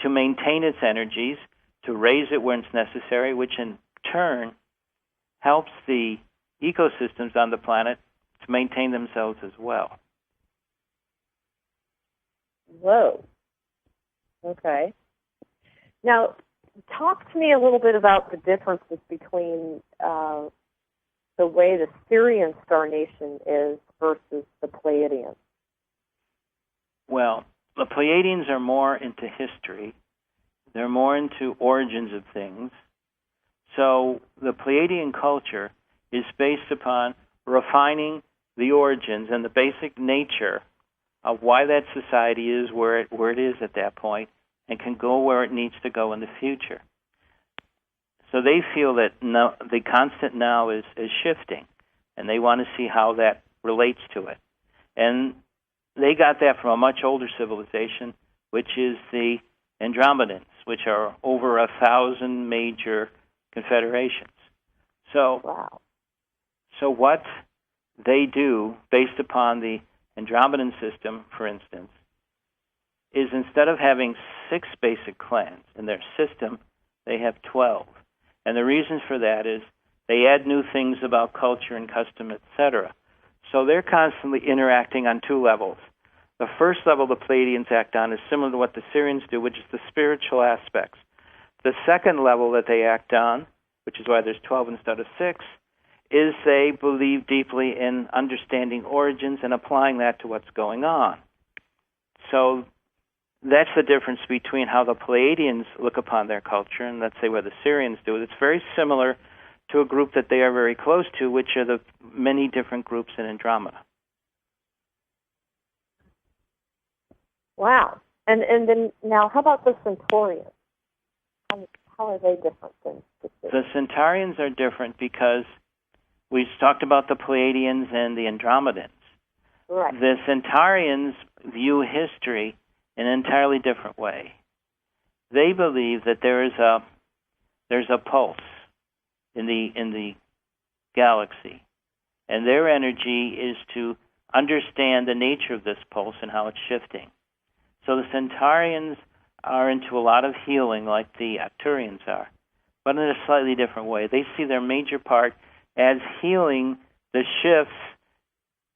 to maintain its energies, to raise it when it's necessary, which in turn helps the ecosystems on the planet to maintain themselves as well. Whoa. Okay. Now, talk to me a little bit about the differences between the way the Syrian star nation is versus the Pleiadians. Well, the Pleiadians are more into history. They're more into origins of things. So the Pleiadian culture is based upon refining the origins and the basic nature of why that society is where it is at that point and can go where it needs to go in the future. So they feel that the constant now is shifting, and they want to see how that relates to it. And they got that from a much older civilization, which is the Andromedans, which are over 1,000 major confederations. So, wow. So what they do, based upon the Andromedan system, for instance, is instead of having 6 basic clans in their system, they have 12. And the reason for that is they add new things about culture and custom, etc. So they're constantly interacting on 2 levels. The first level the Pleiadians act on is similar to what the Sirians do, which is the spiritual aspects. The second level that they act on, which is why there's 12 instead of 6, is they believe deeply in understanding origins and applying that to what's going on. So that's the difference between how the Pleiadians look upon their culture and, let's say, what the Sirians do. It's very similar to a group that they are very close to, which are the many different groups in Andromeda. Wow. And then now, how about the Centaurians? How are they different than the Centaurians are different because we talked about the Pleiadians and the Andromedans. Right. The Centaurians view history in an entirely different way. They believe that there's a pulse in the galaxy, and their energy is to understand the nature of this pulse and how it's shifting. So the Centaurians are into a lot of healing like the Arcturians are, but in a slightly different way. They see their major part as healing the shifts,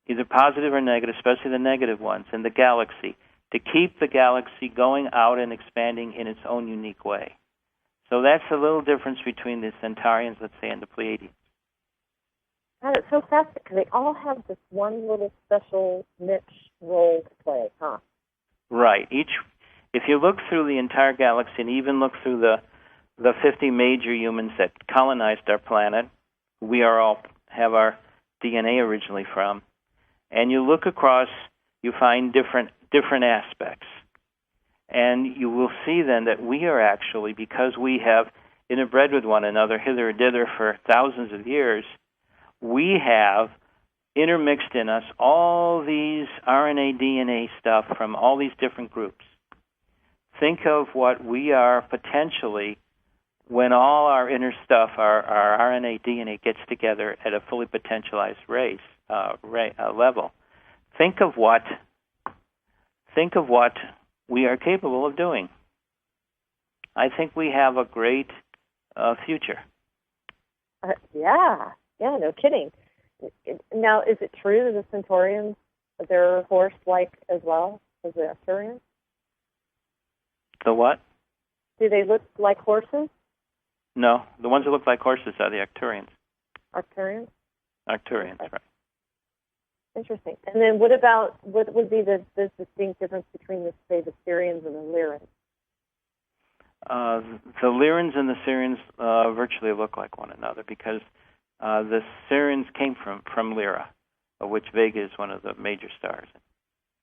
either positive or negative, especially the negative ones, in the galaxy, to keep the galaxy going out and expanding in its own unique way. So that's a little difference between the Centaurians, let's say, and the Pleiadians. God, it's so fascinating because they all have this one little special niche role to play, huh? Right. If you look through the entire galaxy and even look through the 50 major humans that colonized our planet, we are all have our DNA originally from, and you look across, you find different aspects. And you will see then that we are actually, because we have interbred with one another hither or thither for thousands of years, we have intermixed in us all these RNA, DNA stuff from all these different groups. Think of what we are potentially when all our inner stuff, our RNA, DNA gets together at a fully potentialized level. Think of what we are capable of doing. I think we have a great future. Yeah, no kidding. Now, is it true that the Centaurians, they're horse-like as well as the Arcturians? The what? Do they look like horses? No, the ones that look like horses are the Arcturians. Arcturians? Arcturians, Okay. right. Interesting. And then what would be the distinct difference between, say, the Sirians and the Lyrans? The Lyrans and the Sirians virtually look like one another because the Sirians came from Lyra, of which Vega is one of the major stars.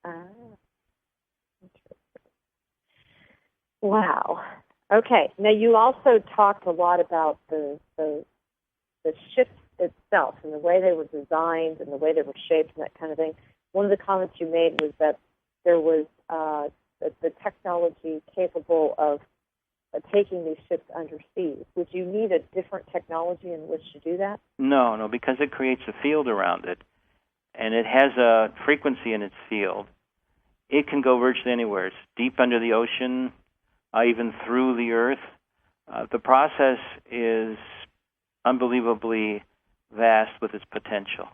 Interesting. Wow. Okay. Now, you also talked a lot about the ship itself and the way they were designed and the way they were shaped and that kind of thing. One of the comments you made was that there was the technology capable of taking these ships underseas. Would you need a different technology in which to do that? No, because it creates a field around it, and it has a frequency in its field. It can go virtually anywhere. It's deep under the ocean, even through the Earth. The process is unbelievably vast with its potential.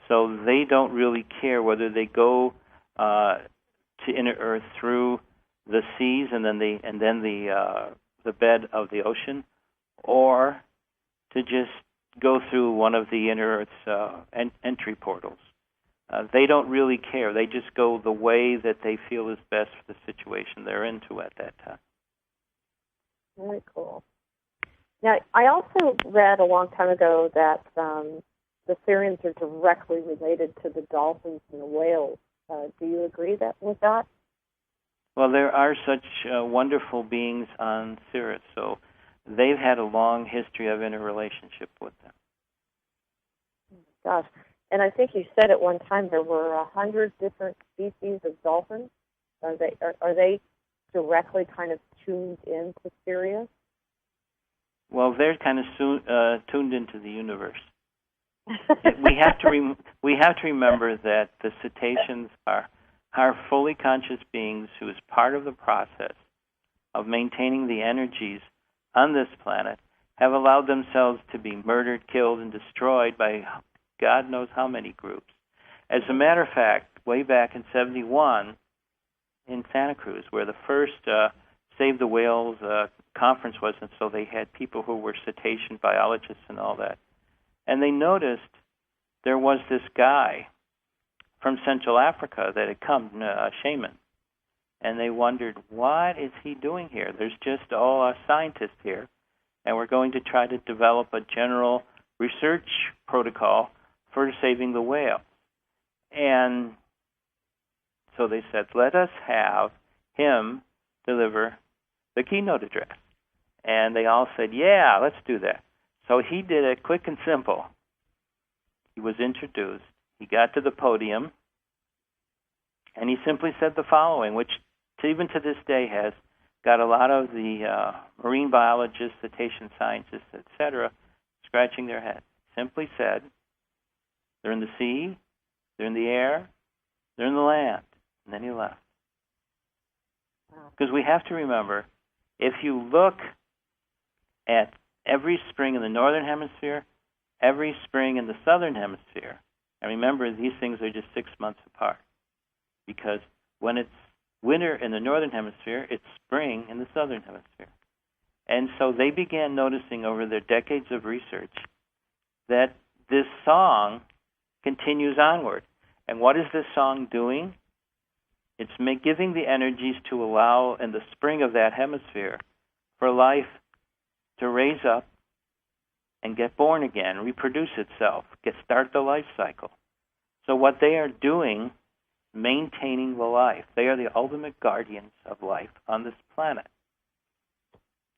So they don't really care whether they go to inner Earth through the seas and then the bed of the ocean, or to just go through one of the inner Earth's entry portals. They don't really care. They just go the way that they feel is best for the situation they're into at that time. Very cool. Now, I also read a long time ago that the Syrians are directly related to the dolphins and the whales. Do you agree with that? Well, there are such wonderful beings on Sirius, so they've had a long history of interrelationship with them. Gosh, and I think you said at one time there were 100 different species of dolphins. Are they directly kind of tuned into Sirius? Well, they're kind of tuned into the universe. we have to remember that the cetaceans are fully conscious beings who, as part of the process of maintaining the energies on this planet, have allowed themselves to be murdered, killed, and destroyed by God knows how many groups. As a matter of fact, way back in '71 in Santa Cruz, where the first Save the Whales conference was, and so they had people who were cetacean biologists and all that, and they noticed there was this guy from Central Africa that had come, a shaman, and they wondered, what is he doing here? There's just all a scientist here, and we're going to try to develop a general research protocol for saving the whale. And so they said, let us have him deliver the keynote address. And they all said, yeah, let's do that. So he did it quick and simple. He was introduced. He got to the podium, and he simply said the following, which even to this day has got a lot of the marine biologists, cetacean scientists, etc., scratching their heads. Simply said, they're in the sea, they're in the air, they're in the land. And then he left. Because we have to remember, if you look at every spring in the northern hemisphere, every spring in the southern hemisphere, and remember these things are just 6 months apart, because when it's winter in the northern hemisphere, it's spring in the southern hemisphere. And so they began noticing over their decades of research that this song continues onward. And what is this song doing? It's giving the energies to allow, in the spring of that hemisphere, for life to raise up and get born again, reproduce itself, start the life cycle. So what they are doing, maintaining the life. They are the ultimate guardians of life on this planet.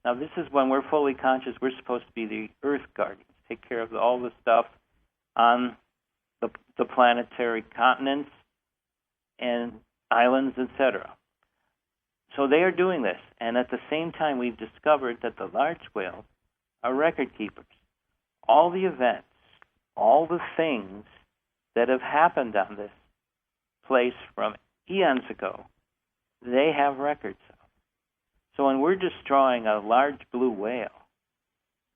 Now, this is when we're fully conscious. We're supposed to be the Earth guardians, take care of all the stuff on the planetary continents and islands, etc. So they are doing this. And at the same time, we've discovered that the large whales are record keepers. All the events, all the things that have happened on this place from eons ago, they have records of. So when we're destroying a large blue whale,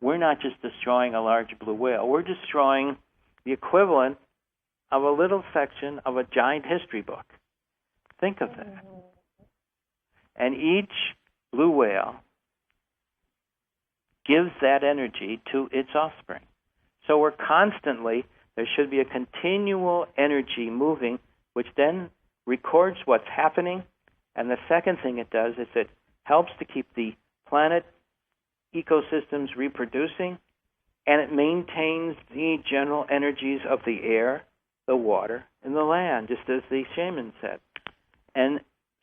we're not just destroying a large blue whale, we're destroying the equivalent of a little section of a giant history book. Think of that. And each blue whale gives that energy to its offspring. So we're constantly, there should be a continual energy moving, which then records what's happening. And the second thing it does is it helps to keep the planet ecosystems reproducing, and it maintains the general energies of the air, the water, and the land, just as the shaman said. And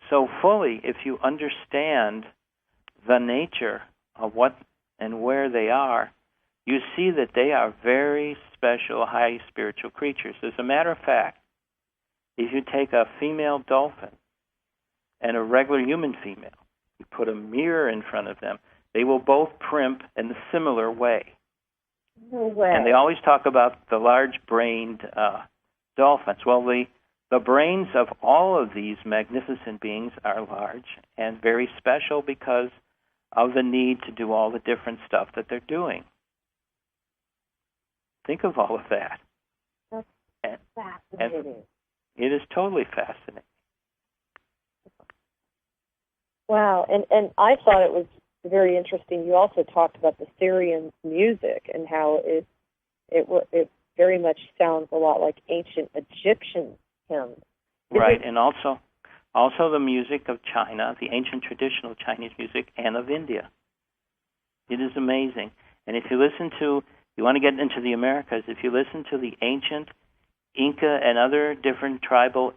so fully, if you understand the nature of what and where they are, you see that they are very special, high spiritual creatures. As a matter of fact, if you take a female dolphin and a regular human female, you put a mirror in front of them, they will both primp in a similar way. No way. And they always talk about the large-brained dolphins. Well, the brains of all of these magnificent beings are large and very special because of the need to do all the different stuff that they're doing. Think of all of that. That's fascinating. And it is totally fascinating. Wow, and I thought it was very interesting. You also talked about the Syrian music and how it very much sounds a lot like ancient Egyptian hymns. Right, and also the music of China, the ancient traditional Chinese music, and of India. It is amazing. And if you listen to, you want to get into the Americas, if you listen to the ancient Inca and other different tribal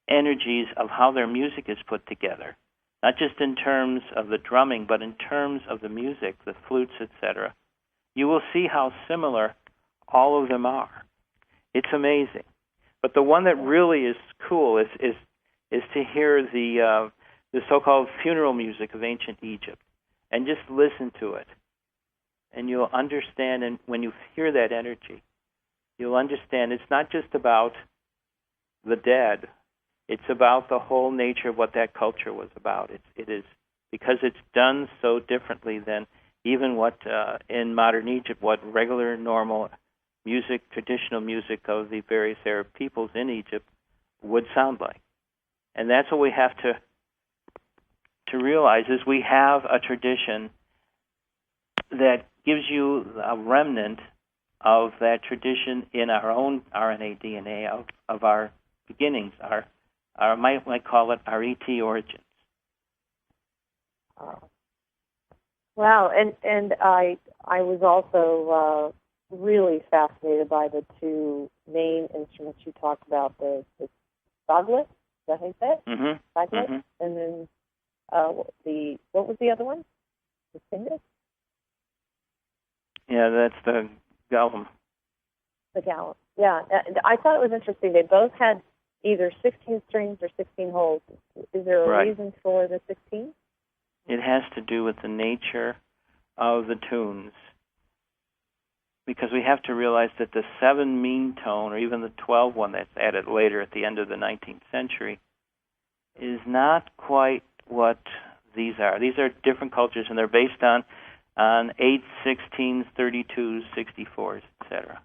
energies of how their music is put together, not just in terms of the drumming, but in terms of the music, the flutes, etc., you will see how similar all of them are. It's amazing. But the one that really is cool is to hear the so-called funeral music of ancient Egypt, and just listen to it. And you'll understand, and when you hear that energy, you'll understand it's not just about the dead. It's about the whole nature of what that culture was about. It is because it's done so differently than even what in modern Egypt, what regular, normal music, traditional music of the various Arab peoples in Egypt would sound like. And that's what we have to realize is we have a tradition that gives you a remnant of that tradition in our own RNA DNA of our beginnings, our might call it our ET origins. Wow, and I was also really fascinated by the two main instruments you talked about, the saglet, is that how you say it? Mm-hmm. Saglet, mm-hmm. and then what was the other one? The cymbal? Yeah, that's the gallum. The gallum. Yeah, I thought it was interesting. They both had either 16 strings or 16 holes. Is there a reason for the 16? It has to do with the nature of the tunes. Because we have to realize that the 7 mean tone, or even the 12 one that's added later at the end of the 19th century, is not quite what these are. These are different cultures, and they're based on 8s, 16s, 32s, 64s, etc.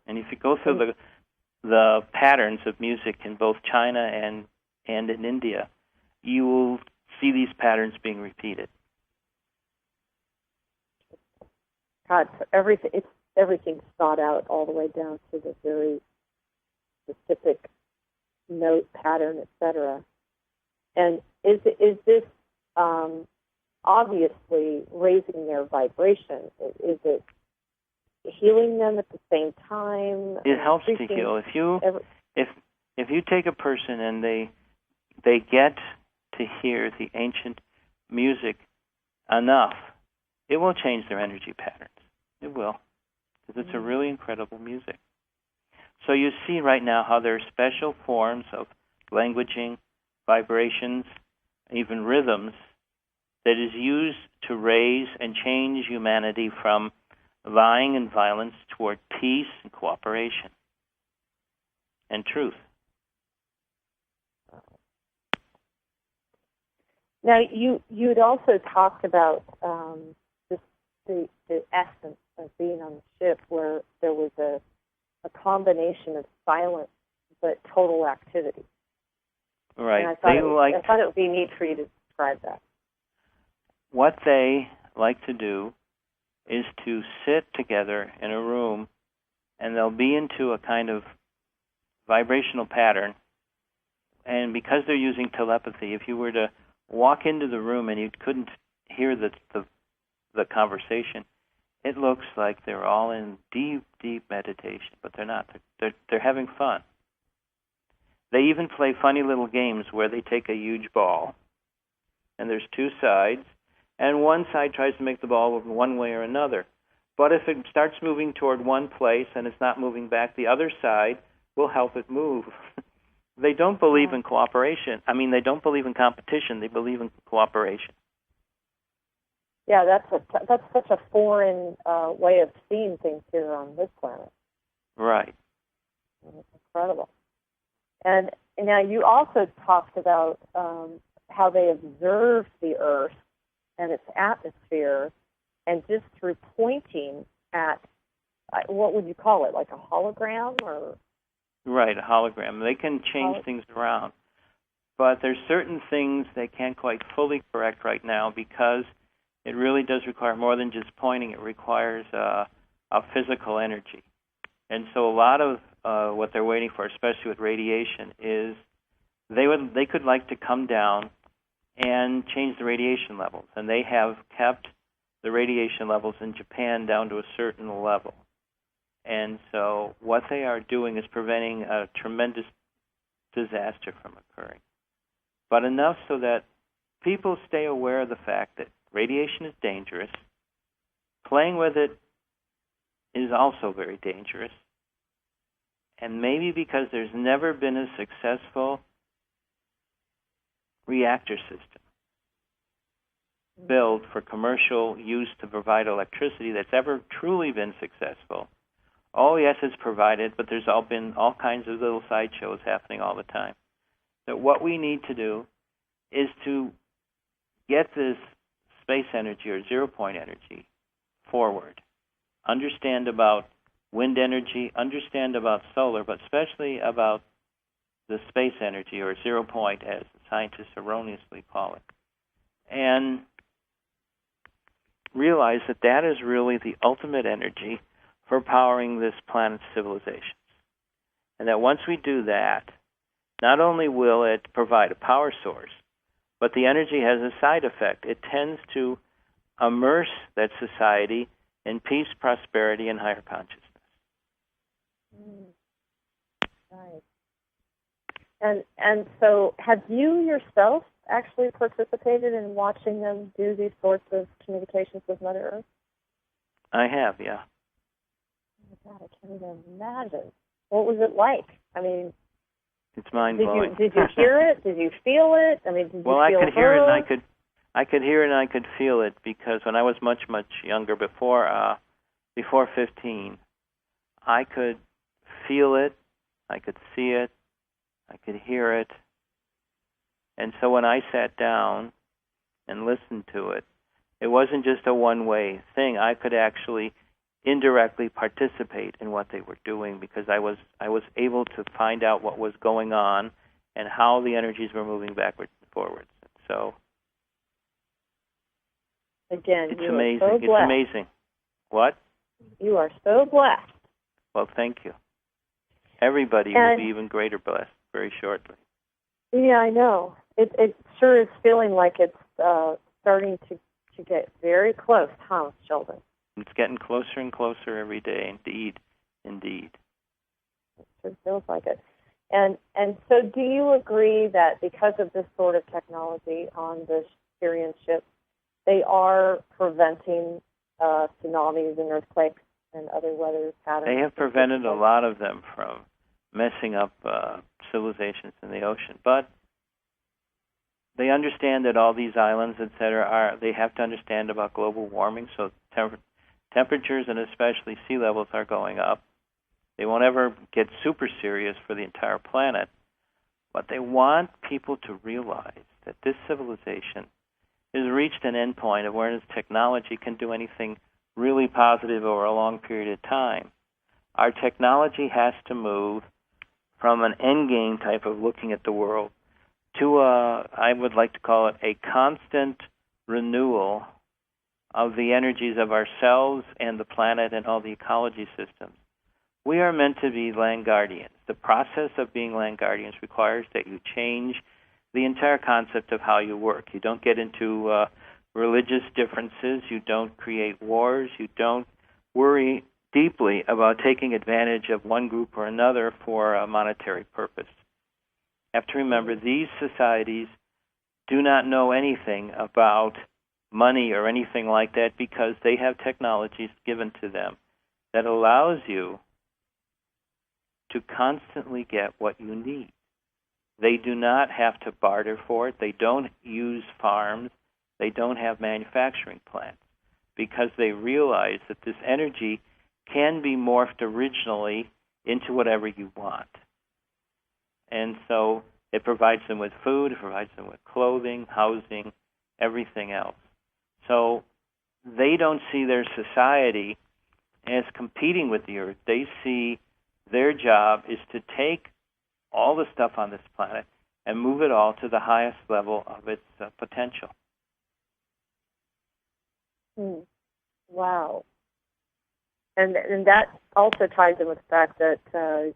And if you go through the patterns of music in both China and in India, you will see these patterns being repeated. God, so everything's thought out all the way down to the very specific note pattern, etc. And is this obviously raising their vibration? Is it healing them at the same time? It helps to heal. If you take a person and they get to hear the ancient music enough, it will change their energy patterns. It will, because it's a really incredible music. So you see right now how there are special forms of languaging, vibrations, even rhythms that is used to raise and change humanity from lying and violence toward peace and cooperation and truth. Now, you'd also talked about the essence of being on the ship, where there was a combination of silence but total activity. Right. And I thought it would be neat for you to describe that. What they like to do is to sit together in a room, and they'll be into a kind of vibrational pattern. And because they're using telepathy, if you were to walk into the room and you couldn't hear the conversation, it looks like they're all in deep, deep meditation, but they're not. They're having fun. They even play funny little games where they take a huge ball, and there's two sides, and one side tries to make the ball move one way or another. But if it starts moving toward one place and it's not moving back, the other side will help it move. They don't believe in cooperation. They don't believe in competition. They believe in cooperation. Yeah, that's such a foreign way of seeing things here on this planet. Right. It's incredible. And now you also talked about how they observe the Earth and its atmosphere, and just through pointing at, what would you call it, like a hologram? Or right, a hologram. They can change things around. But there's certain things they can't quite fully correct right now, because it really does require more than just pointing. It requires a physical energy. And so a lot of what they're waiting for, especially with radiation, is they could like to come down and change the radiation levels. And they have kept the radiation levels in Japan down to a certain level. And so what they are doing is preventing a tremendous disaster from occurring. But enough so that people stay aware of the fact that radiation is dangerous. Playing with it is also very dangerous. And maybe because there's never been a successful reactor system built for commercial use to provide electricity that's ever truly been successful. Oh, yes, it's provided, but there's been all kinds of little sideshows happening all the time. So what we need to do is to get this space energy or zero-point energy forward. Understand about wind energy, understand about solar, but especially about the space energy, or zero point, as scientists erroneously call it. And realize that that is really the ultimate energy for powering this planet's civilizations. And that once we do that, not only will it provide a power source, but the energy has a side effect. It tends to immerse that society in peace, prosperity, and higher consciousness. Right. And so have you yourself actually participated in watching them do these sorts of communications with Mother Earth? I have, yeah. Oh my God, I can't even imagine. What was it like? It's mind-blowing. Did you hear it? Did you feel it? Did you feel I could hear it, and I could hear it, and I could feel it, because when I was much, much younger, before 15, I could feel it, I could see it, I could hear it. And so when I sat down and listened to it, it wasn't just a one-way thing. I could actually indirectly participate in what they were doing, because I was able to find out what was going on and how the energies were moving backwards and forwards. So again, it's you amazing. are so blessed. It's amazing. What? You are so blessed. Well, thank you. Everybody will be even greater blessed very shortly. Yeah, I know. It sure is feeling like it's starting to get very close, huh, Sheldon? It's getting closer and closer every day. Indeed. It sure feels like it. And so, do you agree that because of this sort of technology on the Sirian ship, they are preventing tsunamis and earthquakes and other weather patterns? They have prevented a lot of them from messing up civilizations in the ocean, but they understand that all these islands, etc., they have to understand about global warming, so temperatures and especially sea levels are going up. They won't ever get super serious for the entire planet, but they want people to realize that this civilization has reached an endpoint of where its technology can do anything really positive over a long period of time. Our technology has to move from an endgame type of looking at the world to I would like to call it a constant renewal of the energies of ourselves and the planet and all the ecology systems. We are meant to be land guardians. The process of being land guardians requires that you change the entire concept of how you work. You don't get into religious differences. You don't create wars. You don't worry deeply about taking advantage of one group or another for a monetary purpose. You have to remember, these societies do not know anything about money or anything like that, because they have technologies given to them that allows you to constantly get what you need. They do not have to barter for it. They don't use farms. They don't have manufacturing plants, because they realize that this energy can be morphed originally into whatever you want. And so it provides them with food, it provides them with clothing, housing, everything else. So they don't see their society as competing with the Earth. They see their job is to take all the stuff on this planet and move it all to the highest level of its potential. Wow. And that also ties in with the fact that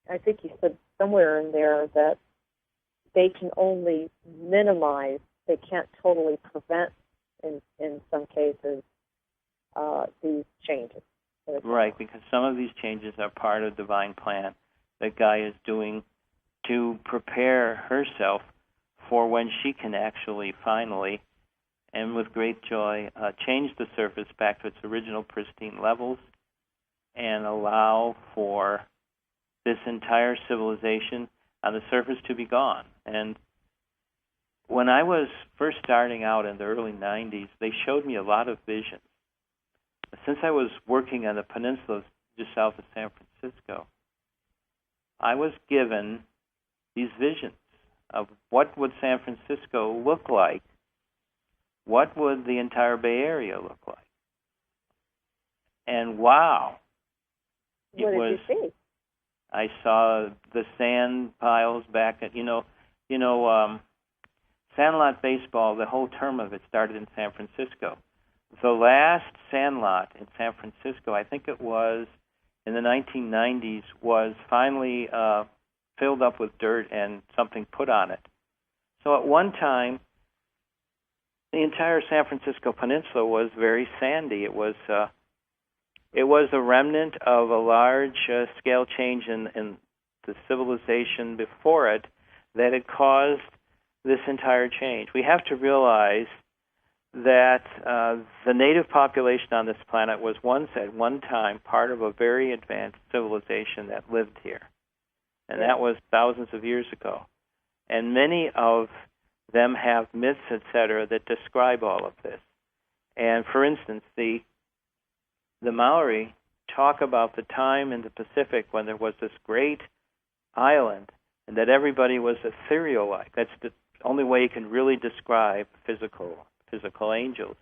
I think you said somewhere in there that they can only minimize, they can't totally prevent, in some cases, these changes. Right, because some of these changes are part of the divine plan that Gaia is doing to prepare herself for when she can actually finally, and with great joy, change the surface back to its original pristine levels and allow for this entire civilization on the surface to be gone. And when I was first starting out in the early 90s, they showed me a lot of visions. Since I was working on the peninsula just south of San Francisco, I was given these visions of what would San Francisco look like, what would the entire Bay Area look like. And wow, what did you see? I saw the sand piles back at, Sandlot baseball, the whole term of it started in San Francisco. The last Sandlot in San Francisco, I think it was in the 1990s, was finally filled up with dirt and something put on it. So at one time, the entire San Francisco peninsula was very sandy. It was a remnant of a large scale change in the civilization before it that had caused this entire change. We have to realize that the native population on this planet was once at one time part of a very advanced civilization that lived here. And that was thousands of years ago. And many of them have myths, etc., that describe all of this. And for instance, the Maori talk about the time in the Pacific when there was this great island and that everybody was ethereal-like. That's the only way you can really describe physical angels,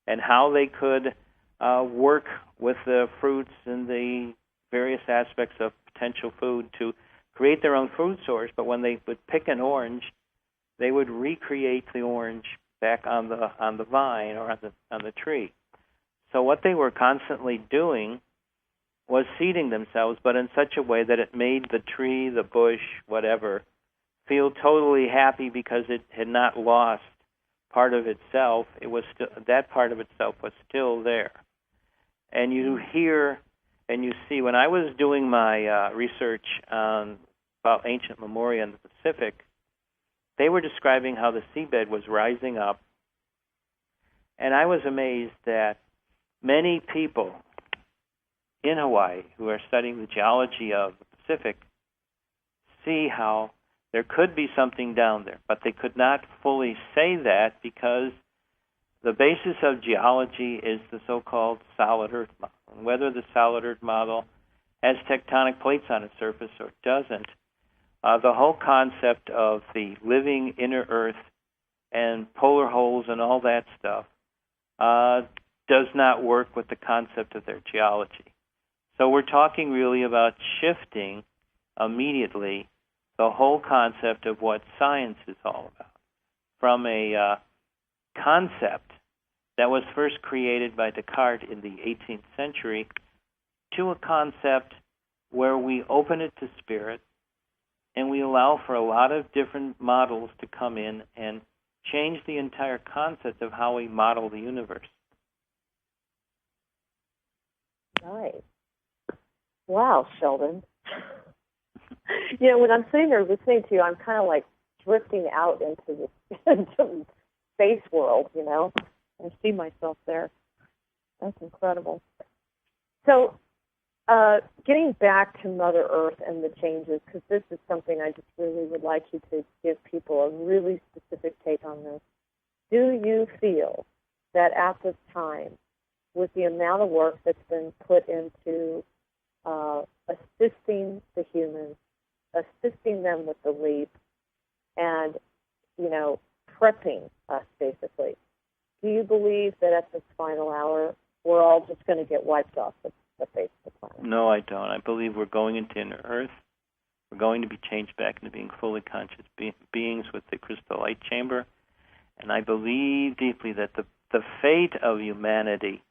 and how they could work with the fruits and the various aspects of potential food to create their own food source. But when they would pick an orange, they would recreate the orange back on the vine or on the tree. So what they were constantly doing was seeding themselves, but in such a way that it made the tree, the bush, whatever, feel totally happy because it had not lost part of itself. It was still, that part of itself was still there. And you hear and you see, when I was doing my research about ancient memoria in the Pacific, they were describing how the seabed was rising up. And I was amazed that many people in Hawaii who are studying the geology of the Pacific see how there could be something down there, but they could not fully say that because the basis of geology is the so-called solid Earth model. And whether the solid Earth model has tectonic plates on its surface or doesn't, the whole concept of the living inner Earth and polar holes and all that stuff does not work with the concept of their geology. So we're talking really about shifting immediately the whole concept of what science is all about, from a concept that was first created by Descartes in the 18th century to a concept where we open it to spirit and we allow for a lot of different models to come in and change the entire concept of how we model the universe. Nice. Wow, Sheldon. You know, when I'm sitting there listening to you, I'm kind of like drifting out into the space world, you know. I see myself there. That's incredible. So, getting back to Mother Earth and the changes, because this is something I just really would like you to give people a really specific take on this. Do you feel that at this time, with the amount of work that's been put into assisting the humans, assisting them with the leap, and, you know, prepping us, basically, do you believe that at this final hour, we're all just going to get wiped off the face of the planet? No, I don't. I believe we're going into inner Earth. We're going to be changed back into being fully conscious beings with the crystal light chamber. And I believe deeply that the fate of humanity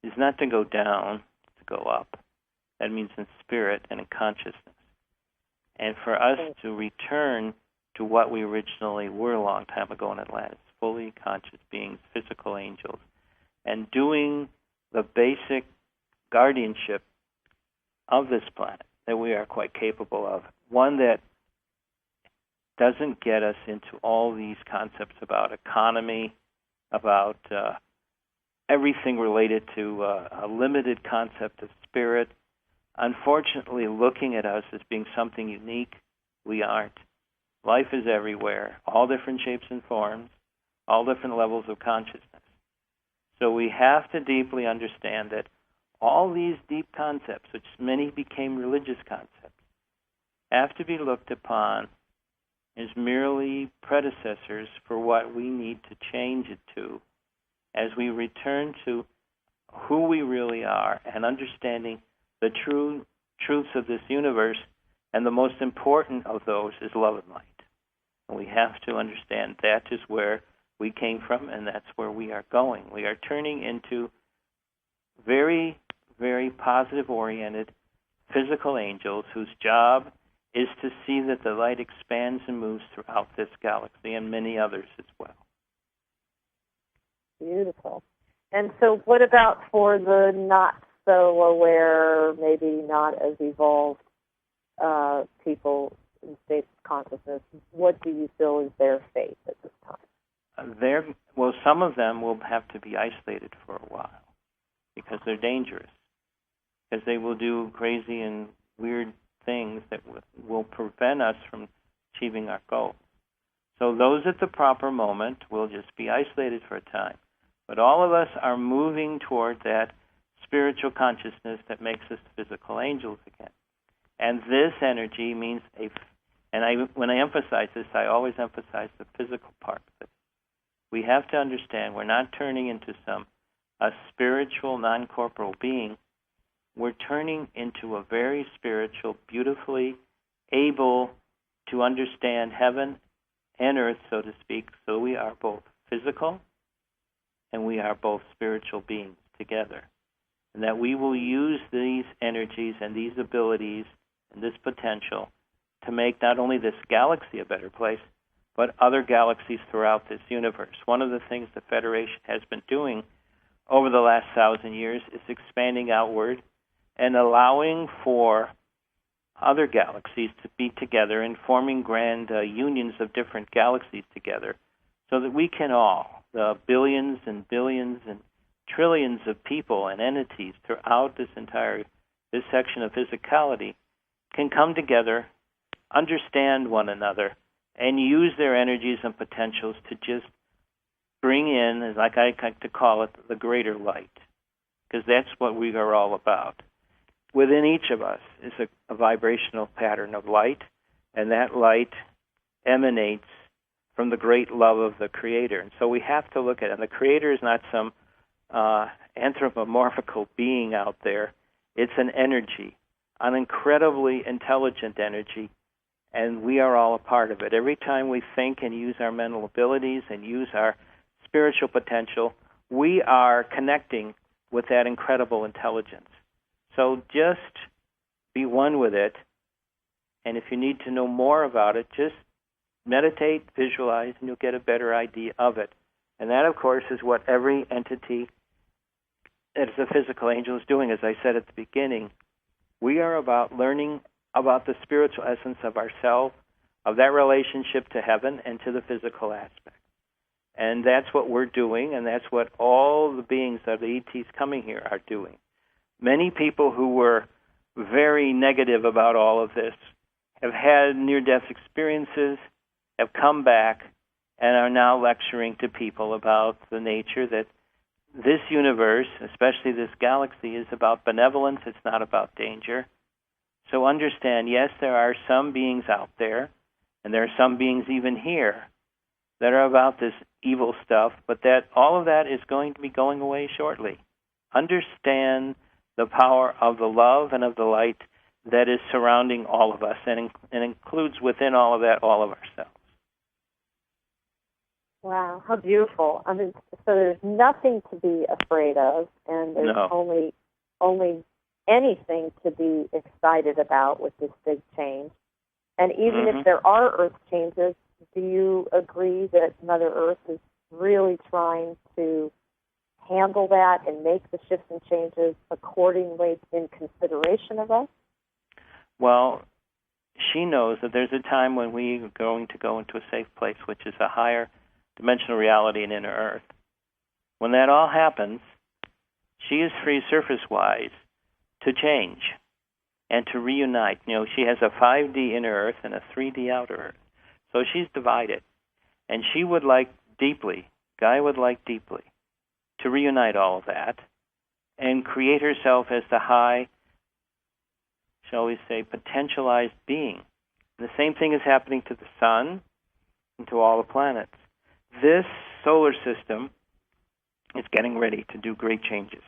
is not to go down, to go up. That means in spirit and in consciousness. And for us to return to what we originally were a long time ago in Atlantis, fully conscious beings, physical angels, and doing the basic guardianship of this planet that we are quite capable of, one that doesn't get us into all these concepts about economy, about everything related to a limited concept of spirit. Unfortunately, looking at us as being something unique, we aren't. Life is everywhere, all different shapes and forms, all different levels of consciousness. So we have to deeply understand that all these deep concepts, which many became religious concepts, have to be looked upon as merely predecessors for what we need to change it to as we return to who we really are and understanding the true truths of this universe, and the most important of those is love and light. And we have to understand that is where we came from, and that's where we are going. We are turning into very, very positive-oriented physical angels whose job is to see that the light expands and moves throughout this galaxy and many others as well. Beautiful. And so what about for the not-so-aware, maybe not as evolved people in states of consciousness? What do you feel is their fate at this time? Well, some of them will have to be isolated for a while because they're dangerous, because they will do crazy and weird things that will prevent us from achieving our goals. So those at the proper moment will just be isolated for a time. But all of us are moving toward that spiritual consciousness that makes us physical angels again. And this energy means when I emphasize this, I always emphasize the physical part of it. We have to understand we're not turning into some a spiritual, non-corporal being, we're turning into a very spiritual, beautifully able to understand heaven and earth, so to speak. So we are both physical and we are both spiritual beings together. And that we will use these energies and these abilities and this potential to make not only this galaxy a better place, but other galaxies throughout this universe. One of the things the Federation has been doing over the last 1,000 years is expanding outward and allowing for other galaxies to be together and forming grand unions of different galaxies together so that we can all, the billions and billions and trillions of people and entities throughout this section of physicality, can come together, understand one another, and use their energies and potentials to just bring in, as like I like to call it, the greater light, because that's what we are all about. Within each of us is a vibrational pattern of light, and that light emanates from the great love of the Creator. And so we have to look at it. And the Creator is not some anthropomorphical being out there. It's an energy, an incredibly intelligent energy, and we are all a part of it. Every time we think and use our mental abilities and use our spiritual potential, we are connecting with that incredible intelligence. So just be one with it, and if you need to know more about it, just meditate, visualize, and you'll get a better idea of it. And that, of course, is what every entity that is a physical angel is doing. As I said at the beginning, we are about learning about the spiritual essence of ourselves, of that relationship to heaven and to the physical aspect. And that's what we're doing, and that's what all the beings of the ETs coming here are doing. Many people who were very negative about all of this have had near-death experiences, have come back, and are now lecturing to people about the nature that this universe, especially this galaxy, is about benevolence. It's not about danger. So understand, yes, there are some beings out there, and there are some beings even here that are about this evil stuff, but that all of that is going to be going away shortly. Understand the power of the love and of the light that is surrounding all of us and includes within all of that all of ourselves. Wow, how beautiful. I mean, so there's nothing to be afraid of, and there's only anything to be excited about with this big change. And even if there are Earth changes, do you agree that Mother Earth is really trying to handle that and make the shifts and changes accordingly in consideration of us? Well, she knows that there's a time when we are going to go into a safe place, which is a higher dimensional reality and inner Earth. When that all happens, she is free surface-wise to change and to reunite. You know, she has a 5D inner Earth and a 3D outer Earth. So she's divided. And she would like deeply, Guy would like deeply, to reunite all of that and create herself as the high, shall we say, potentialized being. And the same thing is happening to the sun and to all the planets. This solar system is getting ready to do great changes.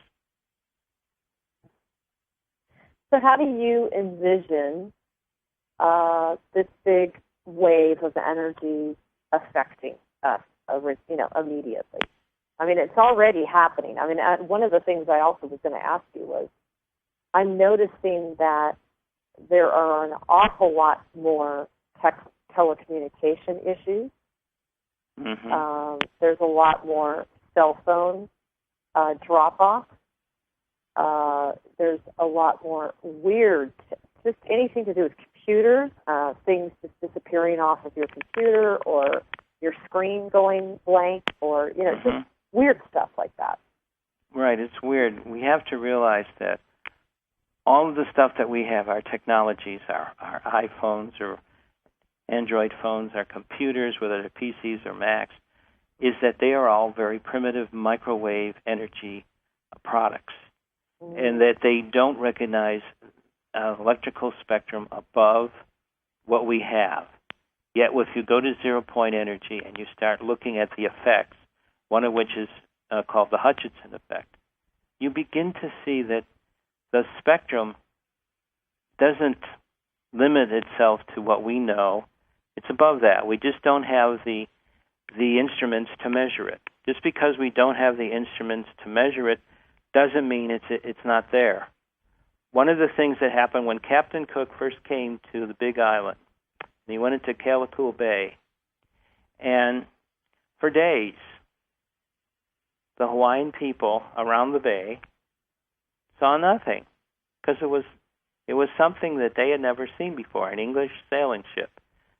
So how do you envision this big wave of energy affecting us, immediately? I mean, it's already happening. I mean, one of the things I also was going to ask you was, I'm noticing that there are an awful lot more telecommunication issues. There's a lot more cell phone drop-off. There's a lot more weird, just anything to do with computers, things just disappearing off of your computer or your screen going blank or, just weird stuff like that. Right, it's weird. We have to realize that all of the stuff that we have, our technologies, our iPhones or Android phones, our computers, whether they're PCs or Macs, is that they are all very primitive microwave energy products, and that they don't recognize electrical spectrum above what we have. Yet if you go to zero-point energy and you start looking at the effects, one of which is called the Hutchinson effect, you begin to see that the spectrum doesn't limit itself to what we know. It's above that. We just don't have the instruments to measure it. Just because we don't have the instruments to measure it doesn't mean it's not there. One of the things that happened when Captain Cook first came to the Big Island, and he went into Calicool Bay, and for days, the Hawaiian people around the bay saw nothing, because it was something that they had never seen before, an English sailing ship.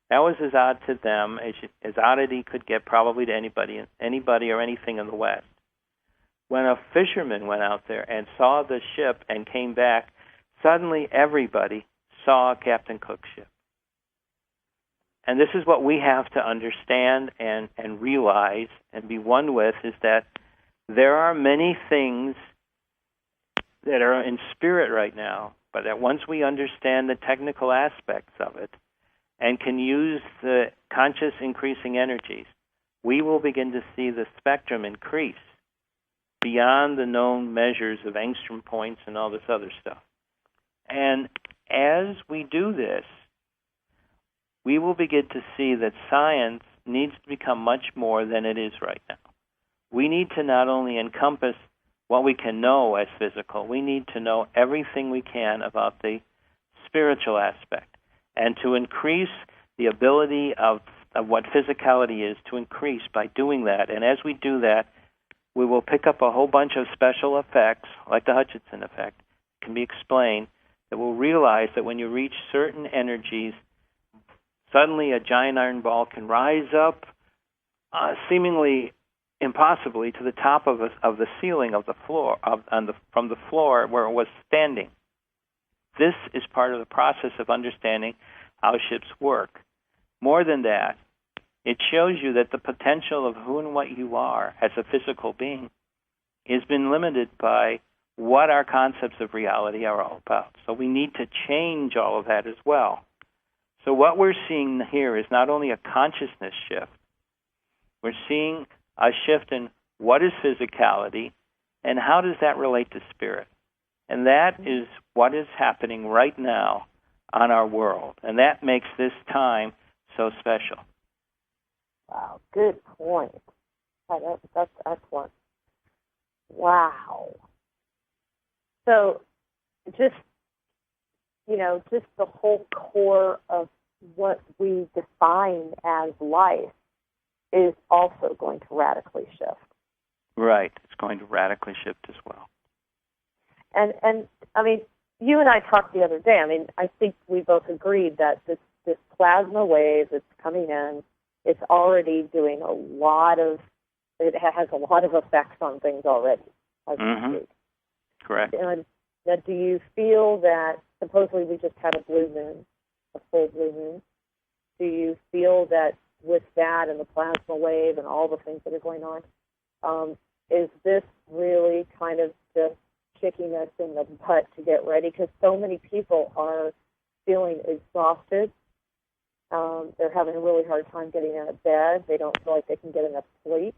That was as odd to them as oddity could get probably to anybody or anything in the West. When a fisherman went out there and saw the ship and came back, suddenly everybody saw Captain Cook's ship. And this is what we have to understand and realize and be one with, is that there are many things that are in spirit right now, but that once we understand the technical aspects of it and can use the conscious increasing energies, we will begin to see the spectrum increase beyond the known measures of angstrom points and all this other stuff. And as we do this, we will begin to see that science needs to become much more than it is right now. We need to not only encompass what we can know as physical, we need to know everything we can about the spiritual aspect, and to increase the ability of what physicality is to increase by doing that. And as we do that, we will pick up a whole bunch of special effects, like the Hutchinson effect, can be explained, that will realize that when you reach certain energies, suddenly a giant iron ball can rise up seemingly impossibly to the top of the ceiling of the floor, from the floor where it was standing. This is part of the process of understanding how ships work. More than that, it shows you that the potential of who and what you are as a physical being has been limited by what our concepts of reality are all about. So we need to change all of that as well. So what we're seeing here is not only a consciousness shift, we're seeing a shift in what is physicality and how does that relate to spirit. And that is what is happening right now on our world. And that makes this time so special. Wow, good point. That's excellent. Wow. So just the whole core of what we define as life is also going to radically shift. Right. It's going to radically shift as well. And I mean, you and I talked the other day. I mean, I think we both agreed that this plasma wave that's coming in, it's already doing it has a lot of effects on things already, as we speak. Correct. And now, do you feel that, supposedly we just had a full blue moon, do you feel that with that and the plasma wave and all the things that are going on, is this really kind of just kicking us in the butt to get ready? Because so many people are feeling exhausted. They're having a really hard time getting out of bed. They don't feel like they can get enough sleep.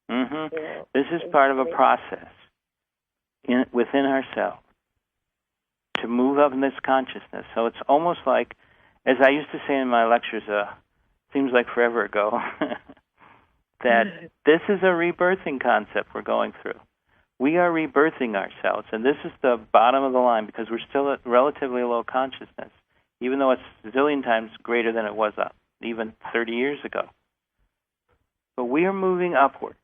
This is part of a process within ourselves to move up in this consciousness. So it's almost like, as I used to say in my lectures, seems like forever ago, that this is a rebirthing concept we're going through. We are rebirthing ourselves, and this is the bottom of the line because we're still at relatively low consciousness, even though it's a zillion times greater than it was even 30 years ago. But we are moving upward.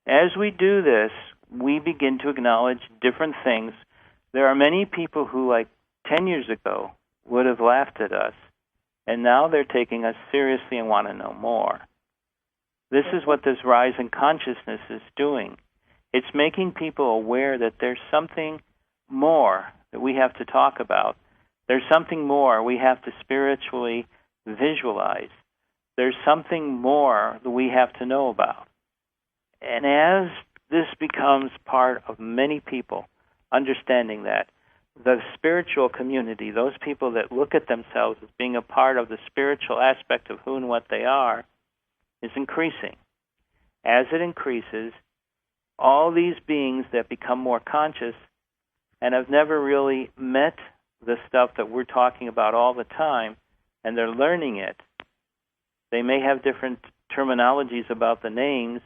As we do this, we begin to acknowledge different things. There are many people who, like 10 years ago, would have laughed at us, and now they're taking us seriously and want to know more. This is what this rise in consciousness is doing. It's making people aware that there's something more that we have to talk about. There's something more we have to spiritually visualize. There's something more that we have to know about. And as this becomes part of many people understanding that, the spiritual community, those people that look at themselves as being a part of the spiritual aspect of who and what they are, is increasing. As it increases, all these beings that become more conscious and have never really met the stuff that we're talking about all the time, and they're learning it. They may have different terminologies about the names,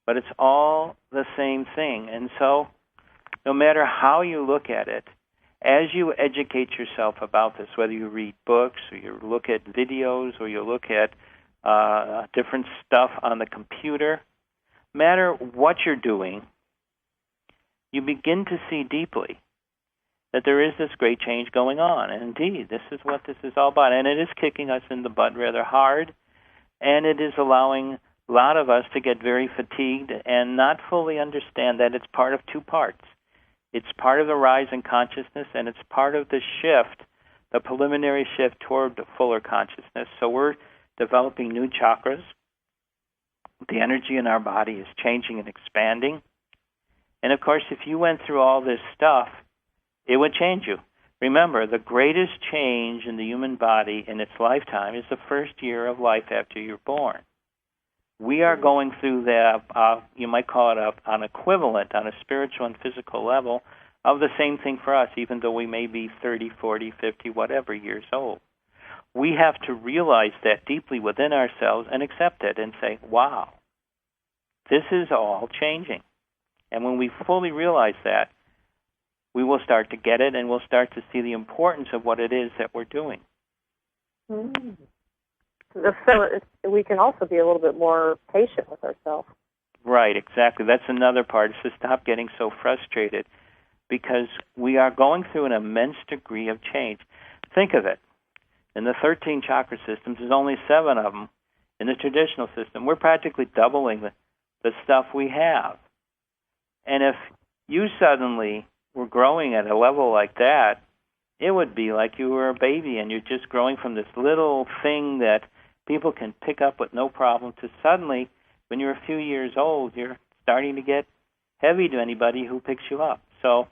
but it's all the same thing. And so, no matter how you look at it, as you educate yourself about this, whether you read books or you look at videos or you look at different stuff on the computer, no matter what you're doing, you begin to see deeply that there is this great change going on. And indeed, this is what this is all about. And it is kicking us in the butt rather hard, and it is allowing a lot of us to get very fatigued and not fully understand that it's part of two parts. It's part of the rise in consciousness, and it's part of the shift, the preliminary shift toward the fuller consciousness. So we're developing new chakras. The energy in our body is changing and expanding. And of course, if you went through all this stuff, it would change you. Remember, the greatest change in the human body in its lifetime is the first year of life after you're born. We are going through that, you might call it an equivalent on a spiritual and physical level of the same thing for us, even though we may be 30, 40, 50, whatever years old. We have to realize that deeply within ourselves and accept it and say, wow, this is all changing. And when we fully realize that, we will start to get it, and we'll start to see the importance of what it is that we're doing. Mm-hmm. So we can also be a little bit more patient with ourselves. Right, exactly. That's another part, is to stop getting so frustrated, because we are going through an immense degree of change. Think of it. In the 13 chakra systems, there's only 7 of them. In the traditional system, we're practically doubling the stuff we have. And if you suddenly were growing at a level like that, it would be like you were a baby and you're just growing from this little thing that people can pick up with no problem to suddenly, when you're a few years old, you're starting to get heavy to anybody who picks you up. So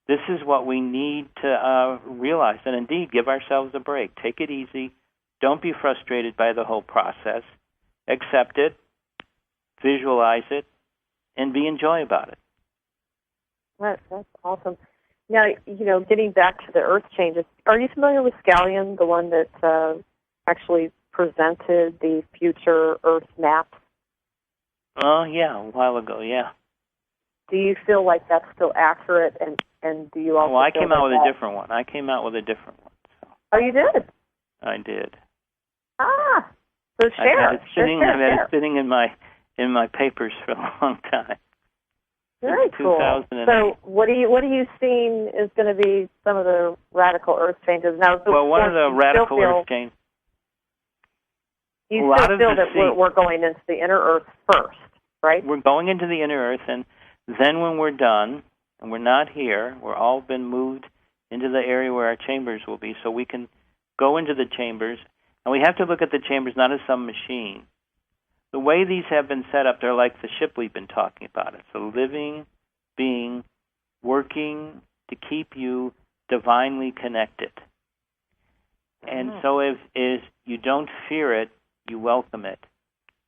this is what we need to realize, and indeed give ourselves a break. Take it easy. Don't be frustrated by the whole process. Accept it, visualize it, and be enjoy about it. That's awesome. Now, getting back to the Earth changes, are you familiar with Scallion, the one that actually presented the future Earth maps? Oh, yeah, a while ago, yeah. Do you feel like that's still accurate, and do you also Well, I came out with that... a different one. So. Oh, you did? I did. Ah, so share. I've had it sitting in my papers for a long time. Very cool. So what are you seeing is going to be some of the radical Earth changes? Now, well, one of the radical Earth changes. You still feel that we're going into the inner Earth first, right? We're going into the inner Earth, and then when we're done, and we're not here, we're all been moved into the area where our chambers will be, so we can go into the chambers, and we have to look at the chambers not as some machine. The way these have been set up, they're like the ship we've been talking about. It's a living being working to keep you divinely connected. And so if you don't fear it, you welcome it.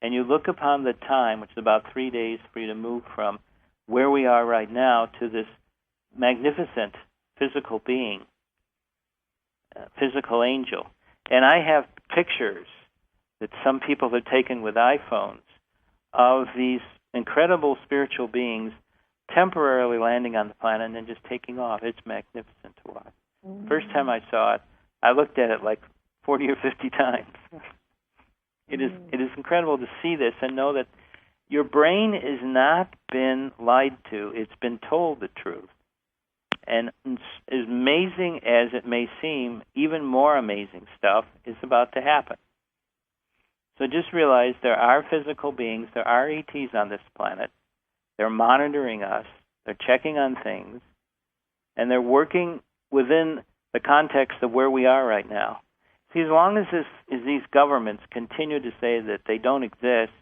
And you look upon the time, which is about 3 days for you to move from where we are right now to this magnificent physical being, physical angel. And I have pictures that some people have taken with iPhones of these incredible spiritual beings temporarily landing on the planet and then just taking off. It's magnificent to watch. Mm-hmm. First time I saw it, I looked at it like 40 or 50 times. It is incredible to see this and know that your brain has not been lied to. It's been told the truth. And as amazing as it may seem, even more amazing stuff is about to happen. So just realize there are physical beings, there are ETs on this planet. They're monitoring us, they're checking on things, and they're working within the context of where we are right now. See, as long as these governments continue to say that they don't exist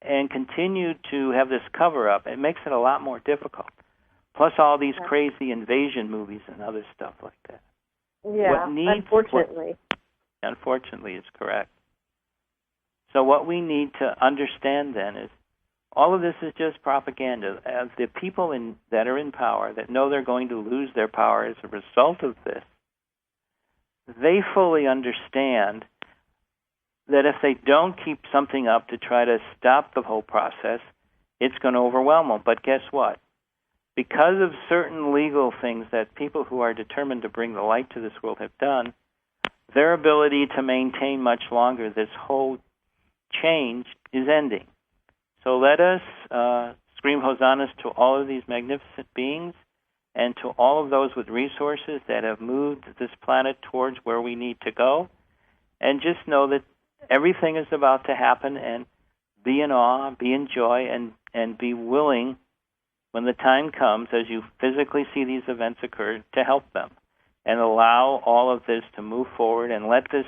and continue to have this cover-up, it makes it a lot more difficult. Plus all these crazy invasion movies and other stuff like that. Yeah, unfortunately. Unfortunately, is correct. So what we need to understand then is all of this is just propaganda. As the people that are in power, that know they're going to lose their power as a result of this, they fully understand that if they don't keep something up to try to stop the whole process, it's going to overwhelm them. But guess what? Because of certain legal things that people who are determined to bring the light to this world have done, their ability to maintain much longer this whole change is ending. So let us scream hosannas to all of these magnificent beings and to all of those with resources that have moved this planet towards where we need to go. And just know that everything is about to happen, and be in awe, be in joy, and be willing when the time comes, as you physically see these events occur, to help them and allow all of this to move forward and let this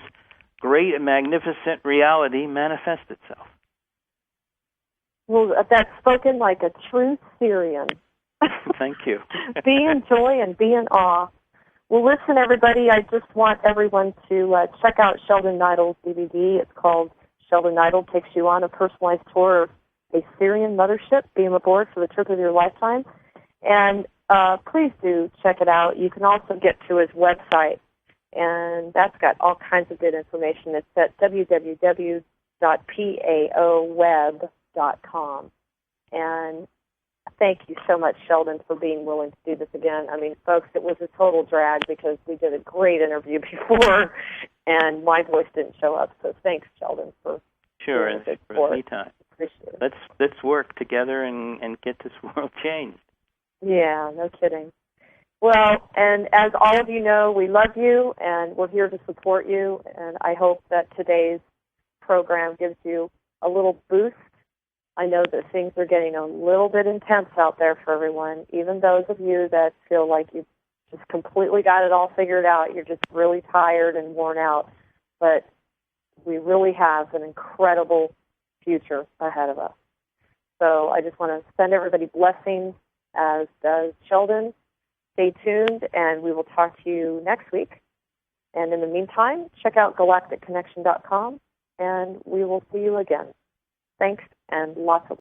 great and magnificent reality manifest itself. Well, that's spoken like a true Syrian. Thank you. Be in joy and be in awe. Well, listen, everybody, I just want everyone to check out Sheldan Nidle's DVD. It's called Sheldan Nidle Takes You on a Personalized Tour of a Sirian Mothership. Beam aboard for the trip of your lifetime. And please do check it out. You can also get to his website, and that's got all kinds of good information. It's at www.paoweb.com. And thank you so much, Sheldon, for being willing to do this again. I mean, folks, it was a total drag because we did a great interview before, and my voice didn't show up. So thanks, Sheldon, for sure, and for any time. Appreciate it. Let's work together and get this world changed. Yeah, no kidding. Well, and as all of you know, we love you, and we're here to support you, and I hope that today's program gives you a little boost. I know that things are getting a little bit intense out there for everyone, even those of you that feel like you've just completely got it all figured out. You're just really tired and worn out, but we really have an incredible future ahead of us. So I just want to send everybody blessings, as does Sheldon. Stay tuned, and we will talk to you next week. And in the meantime, check out galacticconnection.com, and we will see you again. Thanks, and lots of